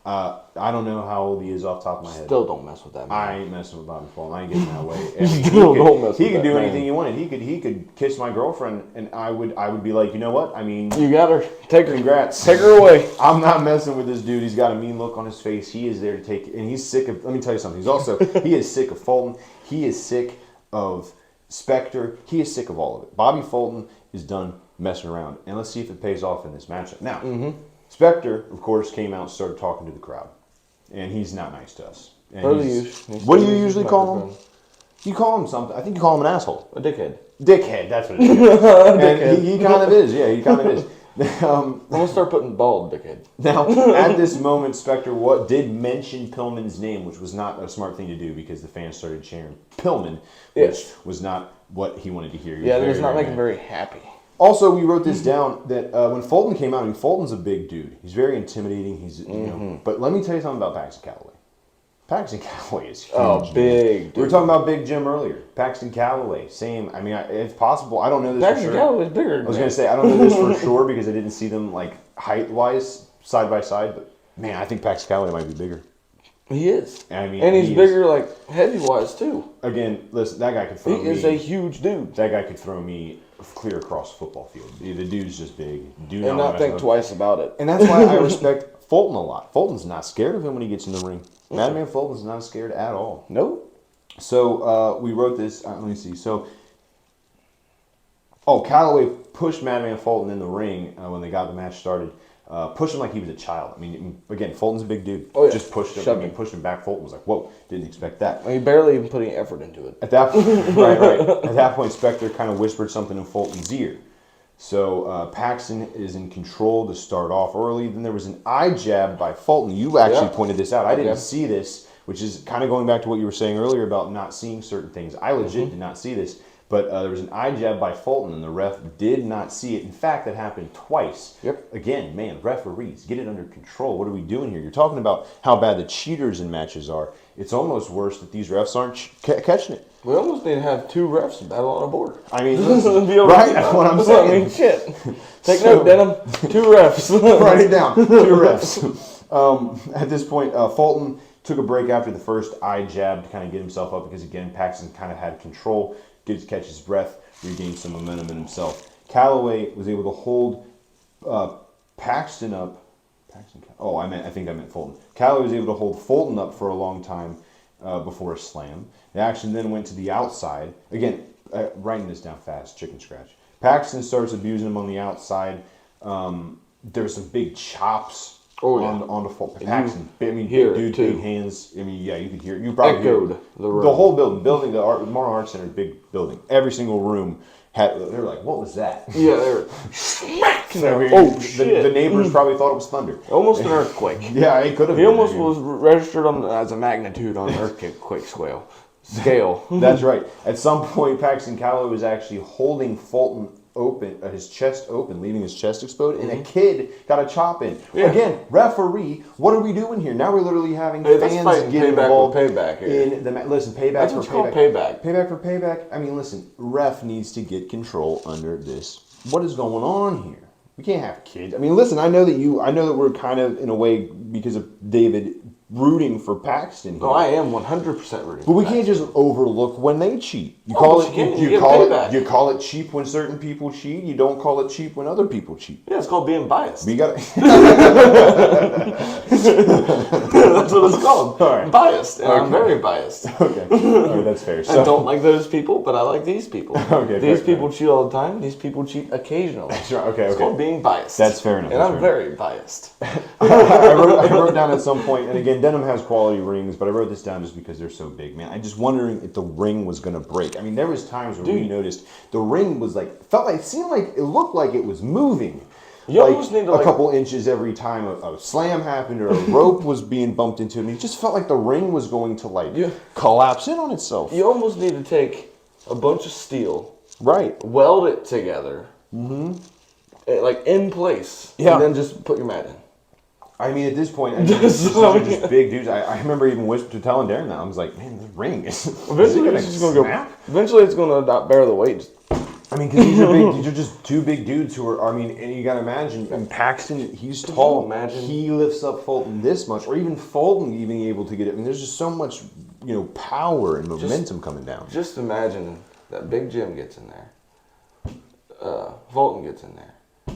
I don't know how old he is off the top of my head. Still don't mess with that man. I ain't messing with Bobby Fulton. I ain't getting that way. He could do anything he wanted. He could kiss my girlfriend, and I would be like, you know what? I mean, you got her. Take her. Congrats. Take her away. I'm not messing with this dude. He's got a mean look on his face. He is there to take it, and he's sick of. Let me tell you something. He is sick of Fulton. He is sick of Spectre. He is sick of all of it. Bobby Fulton is done messing around, and let's see if it pays off in this matchup. Now, Spectre, of course, came out and started talking to the crowd, and he's not nice to us. What do you usually call him? You call him something. I think you call him an asshole. A dickhead. Dickhead, that's what it is. And he kind of is. Yeah, he kind of is. I'm going to start putting bald dickhead. Now, at this moment, Spectre did mention Pillman's name, which was not a smart thing to do because the fans started cheering Pillman, which was not what he wanted to hear. Yeah, that does not make him very happy. Also, we wrote this down that when Fulton came out, I mean, Fulton's a big dude. He's very intimidating. He's you know, but let me tell you something about Paxton Calloway. Paxton Calloway is huge. Oh, big. We were talking about Big Jim earlier. Paxton Calloway, same. I mean, it's possible. I don't know this Paxton for sure. Calloway's bigger. I was going to say, I don't know this for sure because I didn't see them like height-wise, side by side. But man, I think Paxton Calloway might be bigger. He is. I mean, and he's bigger, like heavy-wise too. Again, listen, that guy could throw me. He is a huge dude. That guy could throw me clear across the football field. The dude's just big. And not think twice about it. And that's why I respect Fulton a lot. Fulton's not scared of him when he gets in the ring. Madman Fulton's not scared at all. Nope. So we wrote this. Let me see. So, Calloway pushed Madman Fulton in the ring when they got the match started. Pushed him like he was a child. I mean, again, Fulton's a big dude. Oh, yeah. Just pushed him. Pushed him back. Fulton was like, "Whoa!" Didn't expect that. He barely even put any effort into it. At that point, right. At that point, Spectre kind of whispered something in Fulton's ear. So Paxton is in control to start off early. Then there was an eye jab by Fulton. You actually pointed this out. I didn't see this, which is kind of going back to what you were saying earlier about not seeing certain things. I legit did not see this. But there was an eye jab by Fulton, and the ref did not see it. In fact, that happened twice. Yep. Again, man, referees, get it under control. What are we doing here? You're talking about how bad the cheaters in matches are. It's almost worse that these refs aren't catching it. We almost need to have 2 refs battle on a board. I mean, listen, right? That's what I'm saying. I mean, shit. Take note, Denim. 2 refs. Write it down. 2 refs. At this point, Fulton took a break after the first eye jab to kind of get himself up because, again, Paxton kind of had control, catch his breath, regain some momentum in himself. Callaway was able to hold Paxton up. I think I meant Fulton. Callaway was able to hold Fulton up for a long time before a slam. The action then went to the outside. Again, writing this down fast, chicken scratch. Paxton starts abusing him on the outside. There were some big chops on the Fulton. Paxton, I mean, big dude, too. Big hands. I mean, yeah, you could hear it. You probably echoed hear the room. The whole building, the Marlin Arts Center, big building. Every single room had. They were like, "What was that?" Yeah, they were smacking. Shit! The neighbors probably thought it was thunder. Almost an earthquake. Yeah, it could have. He almost was registered as a magnitude on an earthquake scale. That's right. At some point, Paxton Callaway was actually holding Fulton open, his chest open, leaving his chest exposed, and a kid got a chop in. Yeah. Again, referee, what are we doing here? Now we're literally having fans get involved payback in the listen. Payback That's for what's payback. Called payback. Payback for payback. I mean, listen, ref needs to get control under this. What is going on here? We can't have kids. I mean, listen, I know that we're kind of in a way because of David rooting for Paxton here. No, I am 100% rooting. But we can't just overlook when they cheat. You call it cheap when certain people cheat. You don't call it cheap when other people cheat. Yeah, it's called being biased. We got. That's what it's called. All right. Biased. And I'm very biased. Okay. All right, that's fair. So, I don't like those people, but I like these people. Okay. These people cheat all the time. These people cheat occasionally. That's right. Okay. It's called being biased. That's fair enough. And I'm very biased. I wrote down at some point, and again, Denim has quality rings, but I wrote this down just because they're so big, man. I'm just wondering if the ring was going to break. I mean, there was times where we noticed the ring was like, it looked like it was moving. You almost need to a couple inches every time a slam happened or a rope was being bumped into it. It just felt like the ring was going to collapse in on itself. You almost need to take a bunch of steel, right? Weld it together, like in place, and then just put your mat in. I mean, at this point, these are just big dudes. I remember even telling Darren that. I was like, man, the ring is eventually it's going to go. Eventually, it's going to not bear the weight. I mean, because these are big. These are just 2 big dudes who are. I mean, and you got to imagine. And Paxton, he's tall. Imagine he lifts up Fulton this much, or even Fulton even able to get it. I mean, there's just so much, power and momentum coming down. Just imagine that Big Jim gets in there. Fulton gets in there.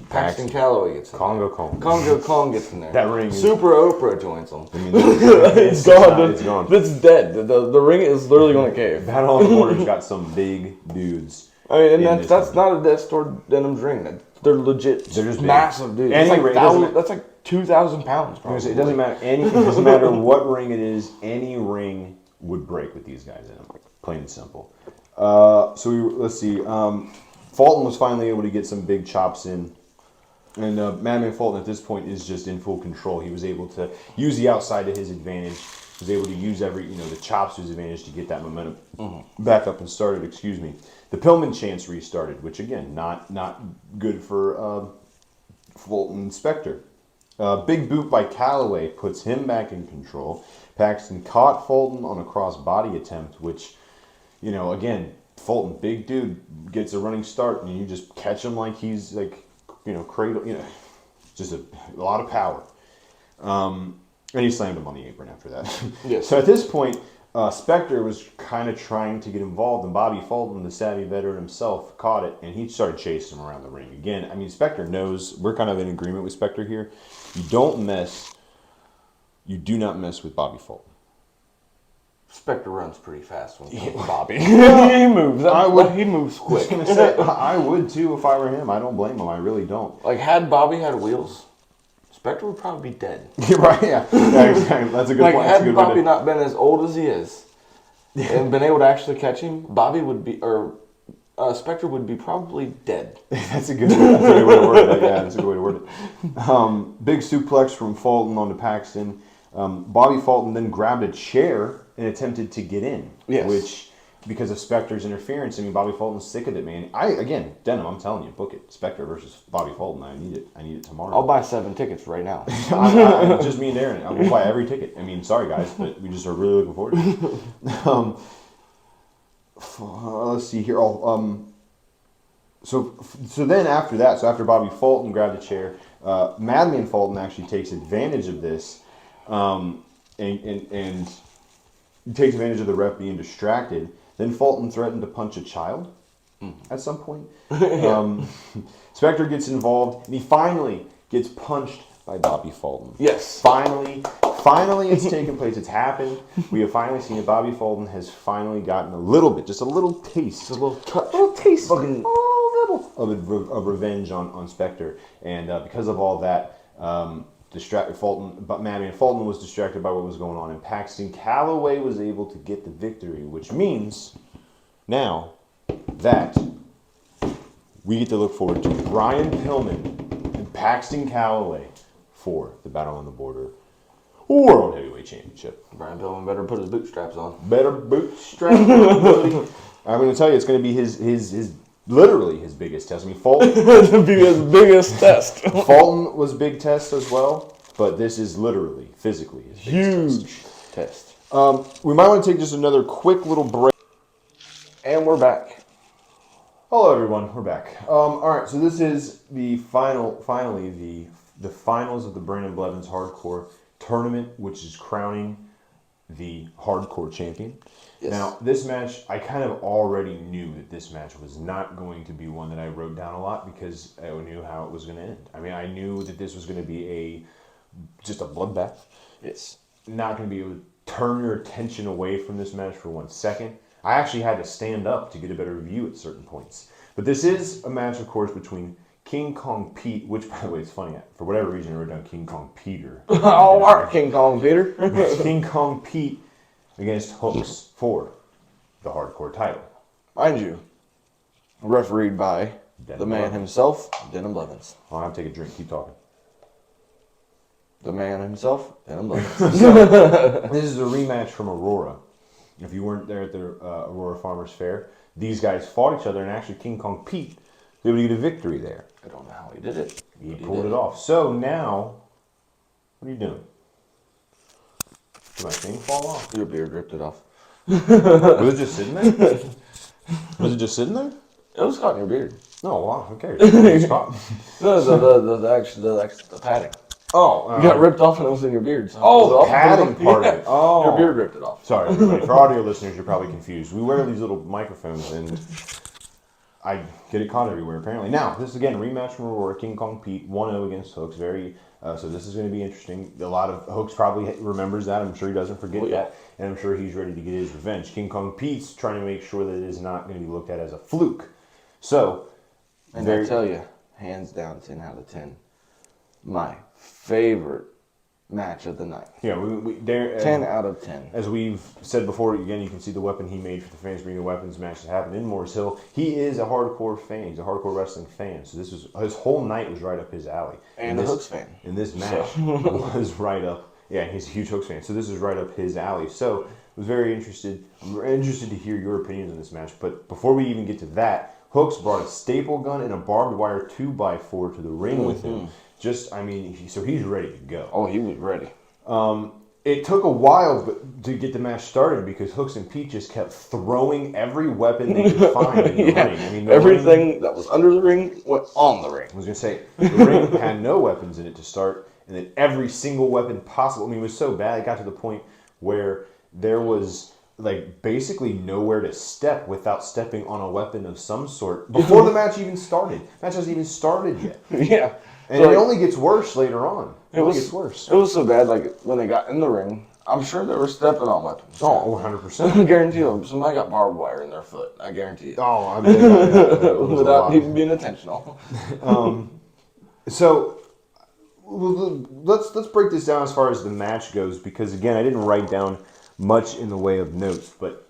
Paxton Callaway gets in Congo there. Kong. Congo Kong gets in there. That ring. Super Oprah joins them. I mean, it's gone. It's gone. It's dead. The ring is literally going to cave. Battle on the Border's got some big dudes. I mean, and that's not a Death Store Denim's ring. They're legit. They're just massive dudes. That's like 2,000 pounds. Probably. It doesn't matter. It doesn't matter what ring it is. Any ring would break with these guys in them. Plain and simple. Let's see. Fulton was finally able to get some big chops in. And Madman Fulton at this point is just in full control. He was able to use the outside to his advantage. He was able to use the chops to his advantage to get that momentum back up and started. Excuse me. The Pillman chance restarted, which again, not good for Fulton Spectre. Big boot by Callaway puts him back in control. Paxton caught Fulton on a cross body attempt, which, again, Fulton, big dude, gets a running start, and you just catch him like he's cradle, just a lot of power. And he slammed him on the apron after that. Yes. So at this point, Spectre was kind of trying to get involved, and Bobby Fulton, the savvy veteran himself, caught it, and he started chasing him around the ring. Again, I mean, Spectre knows, we're kind of in agreement with Spectre here. You do not mess with Bobby Fulton. Spectre runs pretty fast when he's Bobby. He moves. He moves quick. I was gonna say, I would too if I were him. I don't blame him. I really don't. Like, had Bobby had wheels, Spectre would probably be dead. Right, yeah. That's a good point. Had Bobby not been as old as he is and been able to actually catch him, Bobby would be, Spectre would be probably dead. That's a good way to word it. Yeah, that's a good way to word it. Big suplex from Fulton onto Paxton. Bobby Fulton then grabbed a chair and attempted to get in. Yes. Which, because of Spectre's interference, I mean, Bobby Fulton's sick of it, man. Denim, I'm telling you, book it. Spectre versus Bobby Fulton. I need it tomorrow. I'll buy 7 tickets right now. Just me and Darren. I will buy every ticket. I mean, sorry guys, but we just are really looking forward to it. let's see here. So then after that, so after Bobby Fulton grabbed the chair, Madman Fulton actually takes advantage of this, and takes advantage of the ref being distracted. Then Fulton threatened to punch a child at some point. Spectre gets involved, and he finally gets punched by Bobby Fulton. Yes. Finally it's taken place. It's happened. We have finally seen it. Bobby Fulton has finally gotten a little bit, just a little taste. Just a little touch. A little taste. Fucking Of revenge on Spectre. And because of all that, Madman Fulton was distracted by what was going on, and Paxton Calloway was able to get the victory, which means now that we get to look forward to Brian Pillman and Paxton Calloway for the Battle on the Border World Heavyweight Championship. Brian Pillman better put his bootstraps on. Better bootstrap on, buddy. I'm going to tell you, it's going to be his literally his biggest test. I mean, Fulton to be his biggest test. Fulton was big test as well, but this is literally, physically, his biggest test. We might want to take just another quick little break. And we're back. Hello, everyone. We're back. All right, so this is the finally the finals of the Brandon Blevins Hardcore Tournament, which is crowning the Hardcore champion. Yes. Now, this match, I kind of already knew that this match was not going to be one that I wrote down a lot because I knew how it was going to end. I mean, I knew that this was going to be just a bloodbath. It's not going to be able to turn your attention away from this match for 1 second. I actually had to stand up to get a better view at certain points. But this is a match, of course, between King Kong Pete, which, by the way, it's funny. For whatever reason, I wrote down King Kong Peter. Oh, our King Kong Peter. King Kong Pete against Hooks for the Hardcore title. Mind you, refereed by the man himself, Darren Blevins. I'll have to take a drink. Keep talking. The man himself, Darren Blevins. This is a rematch from Aurora. If you weren't there at the Aurora Farmers Fair, these guys fought each other, and actually King Kong Pete was able to get a victory there. I don't know how he did it. He pulled it off. So now, what are you doing? Did my thing fall off? Your beard ripped it off. Was it just sitting there? Was it just sitting there? It was caught in your beard. No, wow, who cares? It's caught. No, the padding. Oh, you got ripped off and it was in your beard. So the padding part of it. Oh, your beard ripped it off. Sorry, everybody. For audio listeners, you're probably confused. We wear these little microphones, and I get it caught everywhere. Apparently, now this is again a rematch from Aurora. King Kong Pete 1-0 against Hooks. So this is going to be interesting. A lot of Hooks probably remembers that. I'm sure he doesn't forget that, and I'm sure he's ready to get his revenge. King Kong Pete's trying to make sure that it is not going to be looked at as a fluke. So, and I tell you, hands down, 10 out of 10, my favorite match of the night. Yeah, 10 out of 10. As we've said before, again, you can see the weapon he made for the Fans Bring Your Weapons match that happened in Morris Hill. He is a hardcore fan. He's a hardcore wrestling fan. So this was his whole night was right up his alley. And a Hooks fan. And this match was right up. Yeah, he's a huge Hooks fan. So this is right up his alley. So I was very interested. I'm interested to hear your opinions on this match. But before we even get to that, Hooks brought a staple gun and a barbed wire 2x4 to the ring with him. So he's ready to go. Oh, he was ready. It took a while to get the match started because Hooks and Pete just kept throwing every weapon they could find in the ring. I mean, everything that was under the ring went on the ring. I was going to say, the ring had no weapons in it to start, and then every single weapon possible. I mean, it was so bad, it got to the point where there was basically nowhere to step without stepping on a weapon of some sort before the match even started. The match hasn't even started yet. Yeah. And it only gets worse later on. It gets worse. It was so bad, when they got in the ring, I'm sure they were stepping on weapons. Oh, 100%. I guarantee you, somebody got barbed wire in their foot. I guarantee it. Oh, I mean, without even being intentional. So let's break this down as far as the match goes, because again, I didn't write down much in the way of notes, but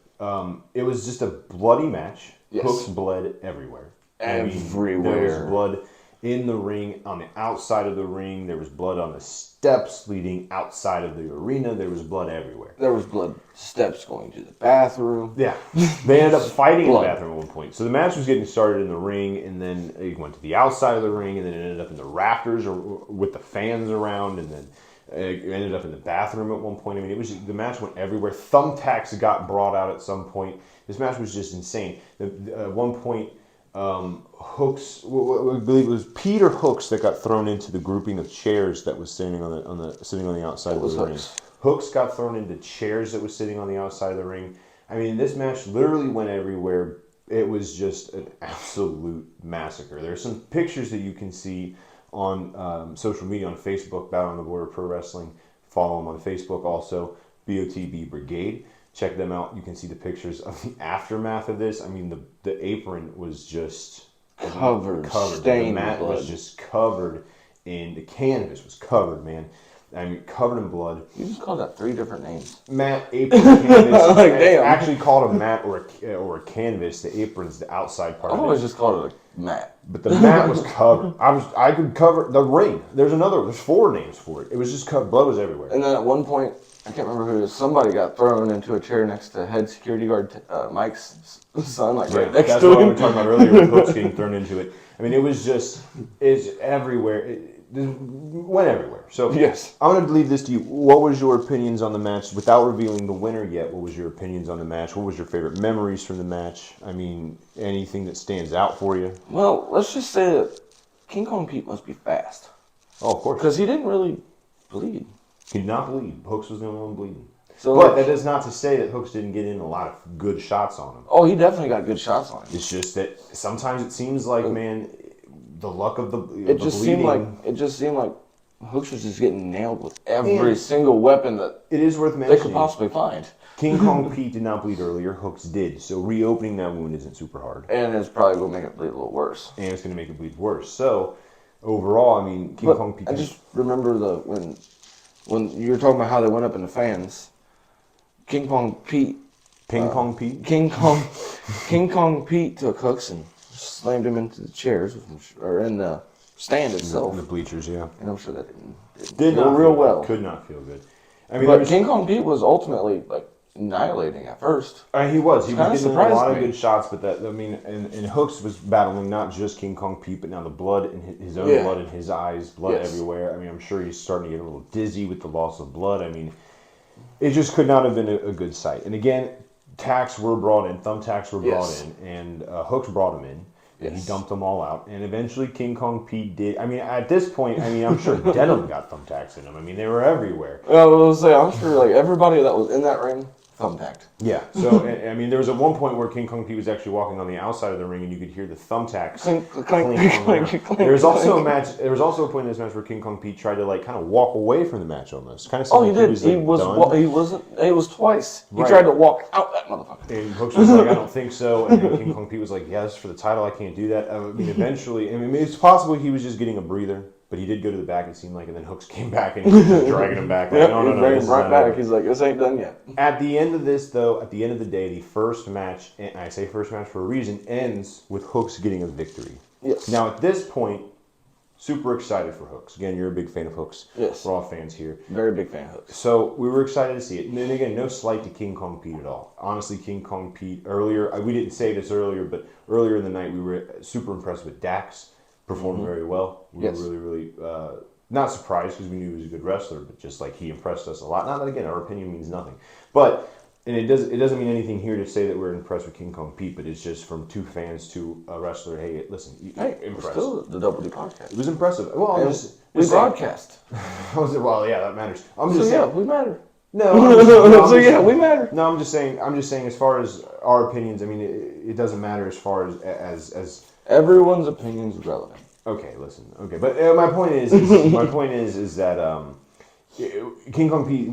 it was just a bloody match. Yes. Hooks bled everywhere. Everywhere. There was blood in the ring, on the outside of the ring. There was blood on the steps leading outside of the arena. There was blood everywhere. There was blood steps going to the bathroom. Yeah. They ended up fighting in the bathroom at one point. So the match was getting started in the ring, and then it went to the outside of the ring, and then it ended up in the rafters or with the fans around, and then It ended up in the bathroom at one point. I mean, the match went everywhere. Thumbtacks got brought out at some point. This match was just insane. At one point, Hooks, I believe it was Pete or Hooks that got thrown into the grouping of chairs that was sitting on the outside of the ring. Hooks got thrown into chairs that was sitting on the outside of the ring. I mean, this match literally went everywhere. It was just an absolute massacre. There's some pictures that you can see on social media, on Facebook, Battle on the Border Pro Wrestling. Follow them on Facebook also, BOTB Brigade. Check them out. You can see the pictures of the aftermath of this. I mean, the apron was just covered. The mat was just covered the canvas was covered, man. I mean, covered in blood. You just called that 3 different names. Mat, apron, canvas. Like, damn. Actually called a mat or a canvas. The apron's the outside part. I've always just called it a mat. But the mat was covered. I could cover the ring. There's 4 names for it. It was just covered. Blood was everywhere. And then at one point, I can't remember who it was, somebody got thrown into a chair next to head security guard Mike's son, like right next to him. That's what we were talking about earlier with Hooks getting thrown into it. I mean, it's everywhere. It went everywhere. So yes. I'm going to leave this to you. What was your opinions on the match? Without revealing the winner yet, what was your opinions on the match? What was your favorite memories from the match? I mean, anything that stands out for you? Well, let's just say that King Kong Pete must be fast. Oh, of course. Because he didn't really bleed. He did not bleed. Hooks was the only one bleeding. So, but that is not to say that Hooks didn't get in a lot of good shots on him. Oh, he definitely got good shots on him. It's just that sometimes it seems like, man, the luck of the It just seemed like Hooks was just getting nailed with every single weapon that it is worth mentioning they could possibly find. King Kong Pete did not bleed earlier. Hooks did. So reopening that wound isn't super hard. And it's probably going to make it bleed a little worse. And it's going to make it bleed worse. So overall, I mean, King Kong Pete... I just remember when you were talking about how they went up in the fans, King Kong Pete took Hooks and slammed him into the chairs, or in the stand itself. In the bleachers, yeah. And I'm sure that didn't go real well. Could not feel good. I mean, but King Kong Pete was ultimately like annihilating at first. He was getting a lot of me. good shots, but and Hooks was battling not just King Kong Pete, but now the blood in his own blood in his eyes, blood everywhere. I mean, I'm sure he's starting to get a little dizzy with the loss of blood. I mean, it just could not have been a good sight. And again, thumbtacks were brought in, and Hooks brought him in. And he dumped them all out, and eventually King Kong Pete did. I mean, at this point, I'm sure Denham got thumbtacks in him. I mean, they were everywhere. Well, I was say, I'm sure like everybody that was in that ring thumbtacked. Yeah. So I mean, there was at one point where King Kong Pete was actually walking on the outside of the ring, and you could hear the thumbtacks clink. There was also a match. There was also a point in this match where King Kong Pete tried to like kind of walk away from the match almost. Kind of. Oh, he did. He was twice. He tried to walk out that motherfucker. And Hooks was like, I don't think so. And then King Kong Pete was like, yeah, this is for the title. I can't do that. I mean, eventually, I mean, it's possible he was just getting a breather. But he did go to the back, it seemed like, and then Hooks came back and he was just dragging him back. Like, no, bring him right back. He's like, this ain't done yet. At the end of this, though, at the end of the day, the first match, and I say first match for a reason, ends with Hooks getting a victory. Yes. Now, at this point, super excited for Hooks. Again, you're a big fan of Hooks. Yes. We're all fans here. Very big fan of Hooks. So we were excited to see it. And then again, no slight to King Kong Pete at all. Honestly, King Kong Pete, earlier, we didn't say this earlier, but earlier in the night, we were super impressed with Dax. Performed very well. We were really not surprised because we knew he was a good wrestler, but just like he impressed us a lot. Not that again, our opinion means nothing, but and it doesn't mean anything here to say that we're impressed with King Kong Pete, but it's just from 2 fans to a wrestler. Hey, listen, impressed. Still the Double D podcast. It was impressive. Well, we broadcast. Well, yeah, that matters. I'm just saying, we matter. No, we matter. No, I'm just saying. As far as our opinions, I mean, it doesn't matter as far as everyone's opinion is relevant. Okay, listen. Okay, but my point is that King Kong Pete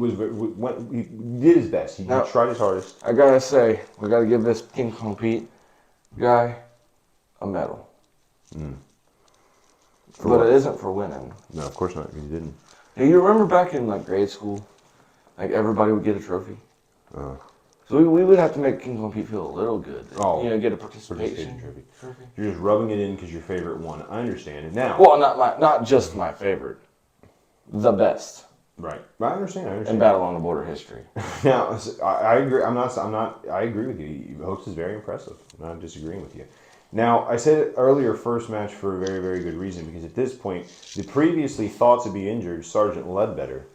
he did his best. He tried his hardest. I gotta say, we gotta give this King Kong Pete guy a medal. But it isn't for winning. No, of course not. He didn't. Do you remember back in like grade school, like everybody would get a trophy? So we would have to make King Kong Pete feel a little good. Get a participation trophy. You're just rubbing it in because your favorite one. I understand it now. Well, not just my favorite, the best. Right. I understand. In Battle on the Border history. Now, I agree. I agree with you. Hooks is very impressive. I'm not disagreeing with you. Now, I said earlier, first match for a very, very good reason because at this point, the previously thought to be injured Sergeant Ledbetter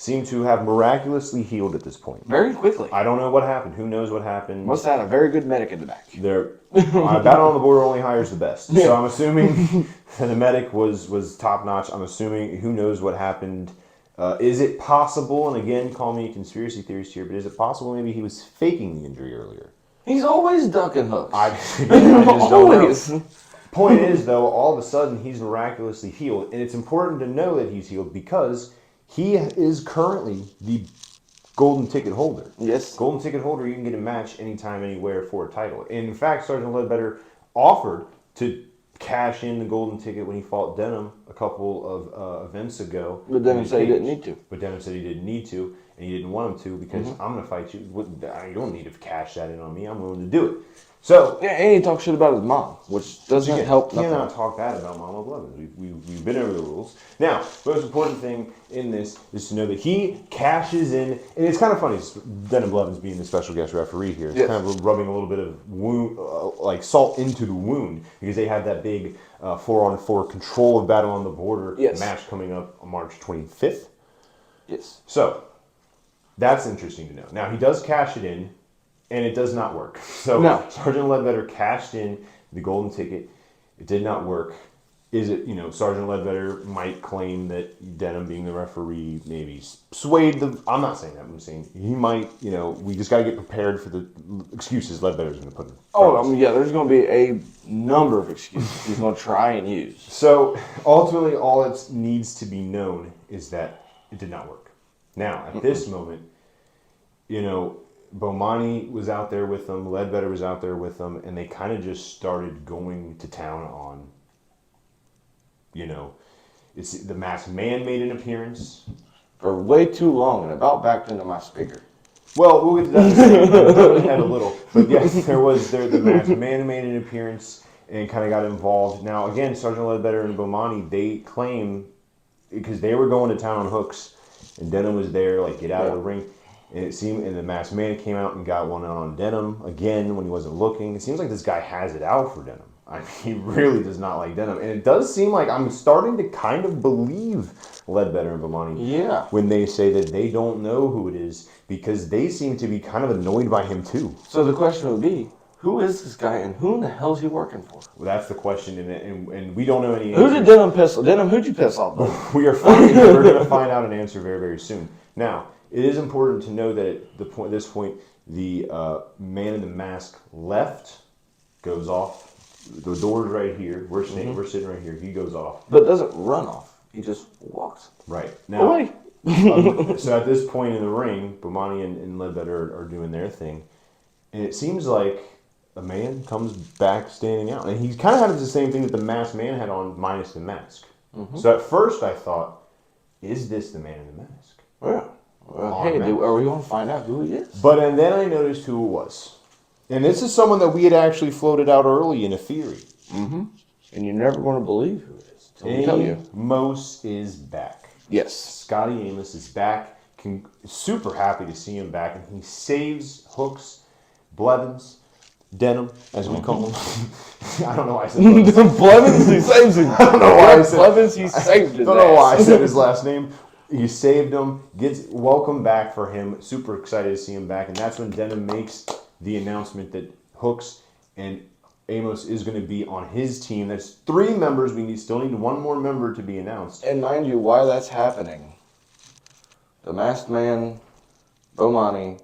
seem to have miraculously healed at this point. Very quickly. I don't know what happened. Who knows what happened? Must have had a very good medic in the back. Battle on the Border only hires the best. So I'm assuming the medic was top notch. I'm assuming who knows what happened. Is it possible, and again, call me a conspiracy theorist here, but is it possible maybe he was faking the injury earlier? He's always ducking hooks. I just don't know. Point is, though, all of a sudden he's miraculously healed, and it's important to know that he's healed because he is currently the golden ticket holder. Yes. Golden ticket holder, you can get a match anytime, anywhere for a title. And in fact, Sergeant Ledbetter offered to cash in the golden ticket when he fought Denham a couple of events ago. But Denham said he didn't need to. But Denham said he didn't need to, and he didn't want him to because I'm going to fight you. You don't need to cash that in on me. I'm willing to do it. So yeah, and he talks shit about his mom, which doesn't help. You cannot talk bad about Mama Blevins. We've been over the rules. Now, the most important thing in this is to know that he cashes in, and it's kind of funny, Darren and Blevins being the special guest referee here. It's kind of rubbing a little bit of wound, like salt into the wound, because they have that big 4-on-4 control of Battle on the Border match coming up on March 25th. Yes. So, that's interesting to know. Now, he does cash it in, and it does not work. So Sergeant Ledbetter cashed in the golden ticket. It did not work. Is it, Sergeant Ledbetter might claim that Denham being the referee maybe swayed the... I'm not saying that. I'm saying he might, we just got to get prepared for the excuses Ledbetter's going to put in. There's going to be a number of excuses he's going to try and use. So ultimately, all that needs to be known is that it did not work. Now, at this moment, Bomani was out there with them, Ledbetter was out there with them, and they kind of just started going to town on, it's the Masked Man made an appearance. For way too long, and about backed into my speaker. Well, we'll get to that in a second. Ahead a little. But yes, the Masked Man made an appearance and kind of got involved. Now, again, Sergeant Ledbetter and Bomani, they claim, because they were going to town on hooks, and Denham was there, like, get out of the ring. And it seemed, and the Masked Man came out and got one on Denham again when he wasn't looking. It seems like this guy has it out for Denham. He really does not like Denham. And it does seem like I'm starting to kind of believe Ledbetter and Bomani when they say that they don't know who it is, because they seem to be kind of annoyed by him too. So the question would be, who is this guy and who in the hell is he working for? Well, that's the question, and we don't know any answers. Who did Denham piss off? Denham, who'd you piss off? We're going to find out an answer very, very soon. Now, it is important to know that at this point, the man in the mask left, goes off. The door's right here. We're sitting right here. He goes off. But doesn't run off. He just walks. Right. Now, so at this point in the ring, Bomani and Ledbetter are doing their thing. And it seems like a man comes back standing out. And he kind of has the same thing that the Masked Man had on, minus the mask. So at first I thought, is this the man in the mask? Yeah. Are we going to find out who he is? And then I noticed who it was. And this is someone that we had actually floated out early in a theory. And you're never going to believe who it is until we tell you. Amos is back. Yes. Scotty Amos is back. Super happy to see him back. And he saves Hooks, Blevins, Denham, as we call him. I don't know why I said Blevins. Blevins, he saves him. I don't know why I said Blevins, he saved his I don't know why I said his last name. You saved him. Welcome back for him. Super excited to see him back. And that's when Denham makes the announcement that Hooks and Amos is going to be on his team. That's 3 members. We still need one more member to be announced. And mind you, why that's happening, the Masked Man, Bomani,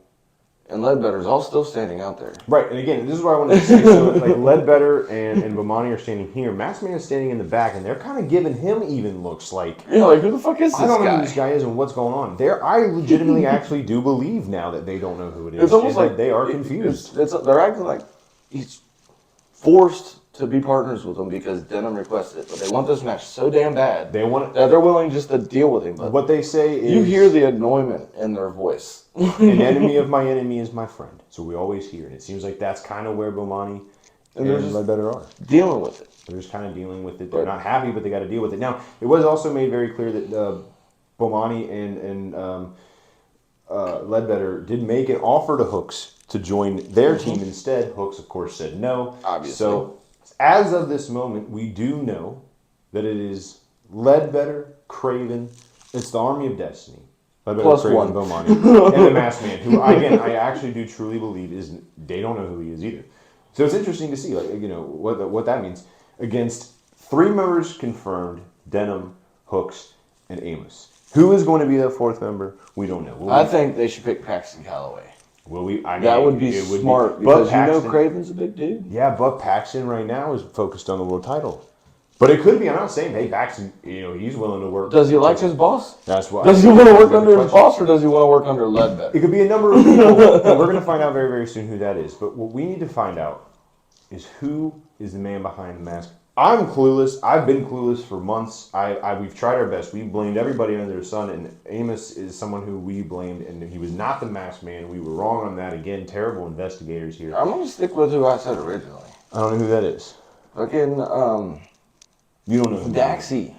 and Ledbetter's all still standing out there. Right, and again, this is what I wanted to say. So, like, Ledbetter and Bomani are standing here. Masked Man is standing in the back, and they're kind of giving him even looks like... Yeah, like, who the fuck is this guy? I don't know who this guy is and what's going on. I legitimately actually do believe now that they don't know who it is. It's almost like they are confused. They're acting like he's forced to be partners with him because Denham requested it. But they want this match so damn bad they want that they're willing just to deal with him. But what they say is... You hear the annoyment in their voice. An enemy of my enemy is my friend. So we always hear it. It seems like that's kind of where Bomani and Ledbetter are. Dealing with it. They're just kind of dealing with it. They're not happy, but they got to deal with it. Now, it was also made very clear that Bomani and Ledbetter did make an offer to Hooks to join their team instead. Hooks, of course, said no. Obviously. So, as of this moment, we do know that it is Ledbetter, Craven. It's the Army of Destiny. Plus Craven one. Bomani, and the Masked Man, who I actually do truly believe they don't know who he is either. So it's interesting to see, what that means. Against 3 members confirmed: Denham, Hooks, and Amos. Who is going to be that 4th member? We don't know. I think they should pick Paxton Calloway. That would be smart because Craven's a big dude. Yeah, but Paxton right now is focused on the world title. But it could be. I'm not saying, hey, Paxton, he's willing to work. Does he like his boss? That's why. Does he want to work under his boss, or does he want to work under Ledbetter? It could be a number of people, and we're going to find out very, very soon who that is. But what we need to find out is who is the man behind the mask. I'm clueless. I've been clueless for months. We've tried our best. We blamed everybody under the sun, and Amos is someone who we blamed, and he was not the masked man. We were wrong on that. Again, terrible investigators here. I'm going to stick with who I said originally. I don't know who that is. Fucking, You don't know who Daxie.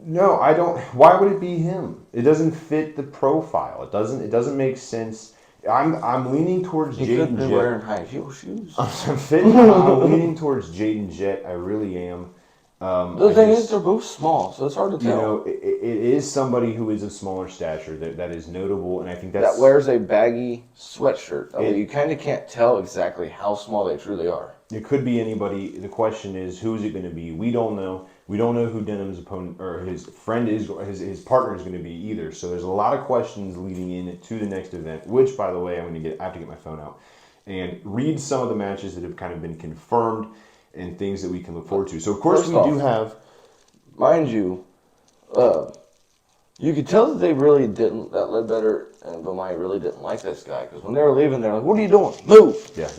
No, I don't. Why would it be him? It doesn't fit the profile. It doesn't make sense. I'm leaning towards He Jaden could be Jet. wearing high heel shoes. I'm leaning towards Jaden Jet. I really am. The thing is, they're both small, so it's hard to tell. It is somebody who is of smaller stature that is notable, and I think that wears a baggy sweatshirt. I mean, you kind of can't tell exactly how small they truly are. It could be anybody. The question is, who is it going to be? We don't know. We don't know who Denham's opponent or his friend is, his partner is going to be either. So there's a lot of questions leading into the next event. Which, by the way, I have to get my phone out and read some of the matches that have kind of been confirmed and things that we can look forward to. So of course we do have, mind you, you could tell that they really didn't. That Ledbetter and Bomai really didn't like this guy because when they were leaving, they're like, "What are you doing? Move! Yeah,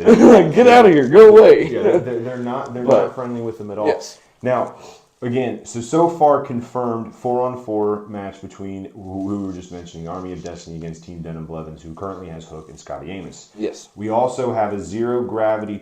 Get out of here! Go away!" Yeah, they're not friendly with them at all. Yes. Now, again, so far confirmed 4-on-4 match between who we were just mentioning, Army of Destiny against Team Denham Blevins, who currently has Hook and Scotty Amos. Yes. We also have a zero gravity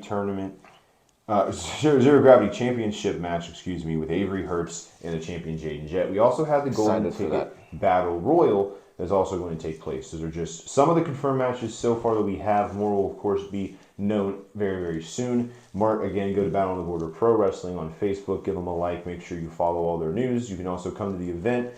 championship match, with Avery Hertz and the champion Jaden Jet. We also have the Golden Ticket Battle Royal that's also going to take place. Those are just some of the confirmed matches so far that we have. More will, of course, be known very, very soon. Mark, again, go to Battle on the Border Pro Wrestling on Facebook. Give them a like. Make sure you follow all their news. You can also come to the event.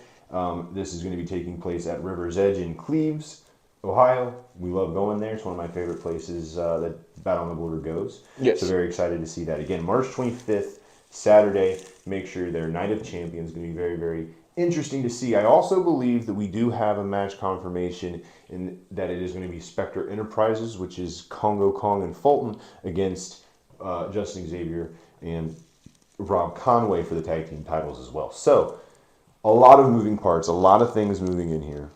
This is going to be taking place at River's Edge in Cleves, Ohio. We love going there. It's one of my favorite places that Battle on the Border goes. Yes. So very excited to see that. Again, March 25th, Saturday. Make sure their Night of Champions is going to be very, very interesting to see. I also believe that we do have a match confirmation in that it is going to be Spectre Enterprises, which is Congo Kong and Fulton against Justin Xavier and Rob Conway for the tag team titles as well. So a lot of moving parts, a lot of things moving in here.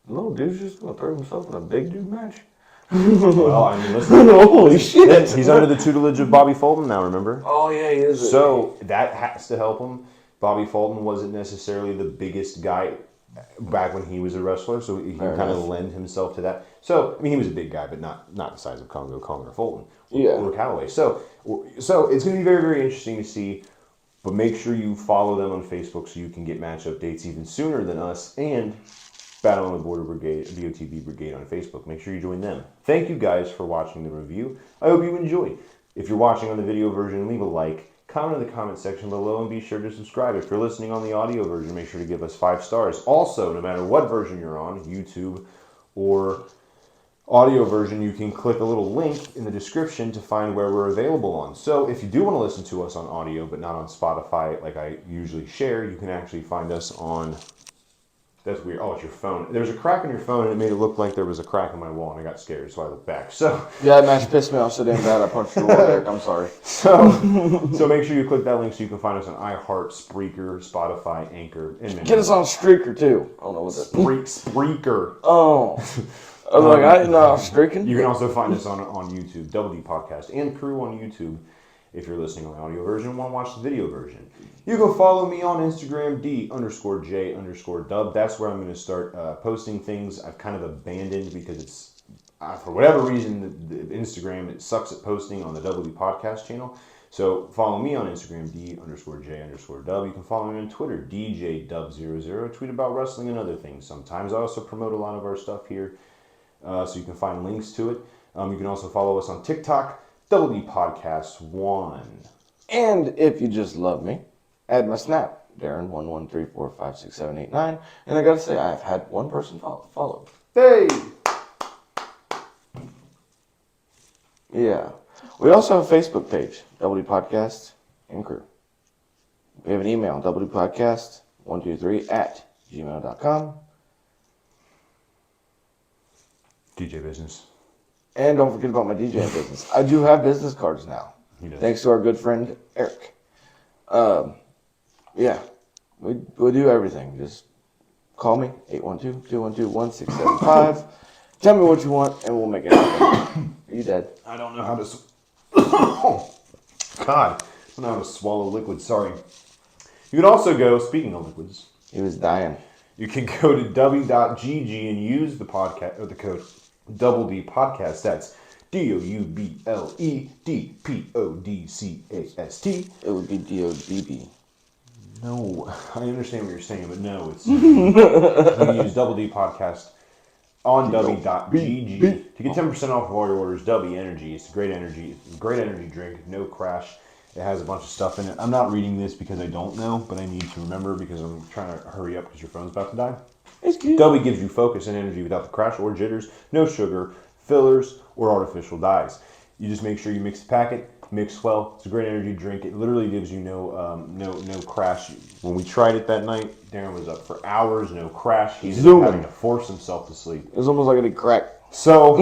The little dude's just going to throw himself in a big dude match? Well, I mean, listen. Holy shit. He's under the tutelage of Bobby Fulton now, remember? Oh, yeah, he is. So that has to help him. Bobby Fulton wasn't necessarily the biggest guy back when he was a wrestler, so he can kind of lend himself to that. So, I mean, he was a big guy, but not the size of Congo Kong or Fulton or Callaway. So it's going to be very, very interesting to see. But make sure you follow them on Facebook so you can get match updates even sooner than us, and Battle on the Border Brigade, BOTB Brigade on Facebook. Make sure you join them. Thank you guys for watching the review. I hope you enjoyed. If you're watching on the video version, leave a like, comment in the comment section below, and be sure to subscribe. If you're listening on the audio version, make sure to give us 5 stars. Also, no matter what version you're on, YouTube or audio version, you can click a little link in the description to find where we're available on. So if you do want to listen to us on audio but not on Spotify like I usually share, you can actually find us on... That's weird. Oh, it's your phone. There's a crack in your phone, and it made it look like there was a crack in my wall, and I got scared, so I looked back. So yeah, that match pissed me off so damn bad I punched the wall, Derek. I'm sorry. So make sure you click that link so you can find us on iHeart, Spreaker, Spotify, Anchor, and many get us on Streaker too. I don't know what that. Spreaker. Oh, I was like, I didn't know I was streaking. You can also find us on YouTube, Double D Podcast, and Crew on YouTube. If you're listening on the audio version and want to watch the video version. You can follow me on Instagram, D_J_Dub. That's where I'm going to start posting things I've kind of abandoned because it's, for whatever reason, the Instagram, it sucks at posting on the Double D Podcast channel. So follow me on Instagram, D_J_Dub. You can follow me on Twitter, DJDub00. Tweet about wrestling and other things sometimes. I also promote a lot of our stuff here, so you can find links to it. You can also follow us on TikTok, Double D Podcast 1. And if you just love me, add my Snap, Darren11345678 And I gotta say, I've had one person follow. Hey! Yeah. We also have a Facebook page, WD Podcast and Crew. We have an email, wdpodcast123@gmail.com. DJ business. And don't forget about my DJing business. I do have business cards now. He does. Thanks to our good friend, Eric. Yeah. We do everything. Just call me, 812-212-1675. Tell me what you want, and we'll make it happen. Are you dead? I don't know how to... Oh, God. I don't know how to swallow liquid. Sorry. You can also go, speaking of liquids, He was dying. you can go to w.gg and use the podcast, or the code Double D Podcast. That's DOUBLEDPODCAST. It would be DODB. No, I understand what you're saying, but no, it's you can use Double D Podcast on w.gg to get 10% off of all your orders. W Energy, it's a great energy drink, no crash. It has a bunch of stuff in it. I'm not reading this because I don't know, but I need to remember because I'm trying to hurry up because your phone's about to die. It's good. W gives you focus and energy without the crash or jitters, no sugar, fillers, or artificial dyes. You just make sure you mix the packet, mix well. It's a great energy drink. It literally gives you no crash. When we tried it that night, Darren was up for hours, no crash. He's having to force himself to sleep. It was almost like I did crack. So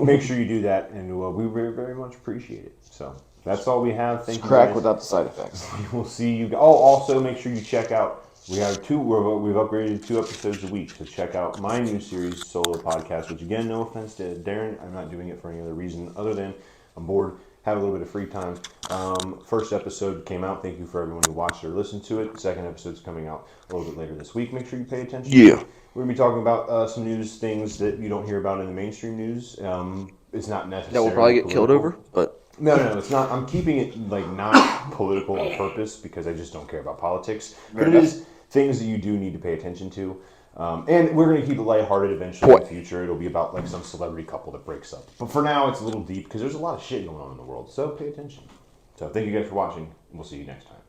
make sure you do that, and we very, very much appreciate it. So that's all we have. Thank you, Crack guys. without the side effects. We'll see you. Oh, also make sure you check out. We've upgraded 2 episodes a week. So check out my new series, Solo Podcast. Which again, no offense to Darren, I'm not doing it for any other reason other than I'm bored, have a little bit of free time. First episode came out. Thank you for everyone who watched or listened to it. Second episode's coming out a little bit later this week. Make sure you pay attention. Yeah. We're going to be talking about some news things that you don't hear about in the mainstream news. It's not necessarily That will probably get killed over, but... No, it's not. I'm keeping it not political on purpose because I just don't care about politics. But it is things that you do need to pay attention to. And we're going to keep it lighthearted eventually in the future. It'll be about like some celebrity couple that breaks up. But for now, it's a little deep because there's a lot of shit going on in the world. So pay attention. So thank you guys for watching, and we'll see you next time.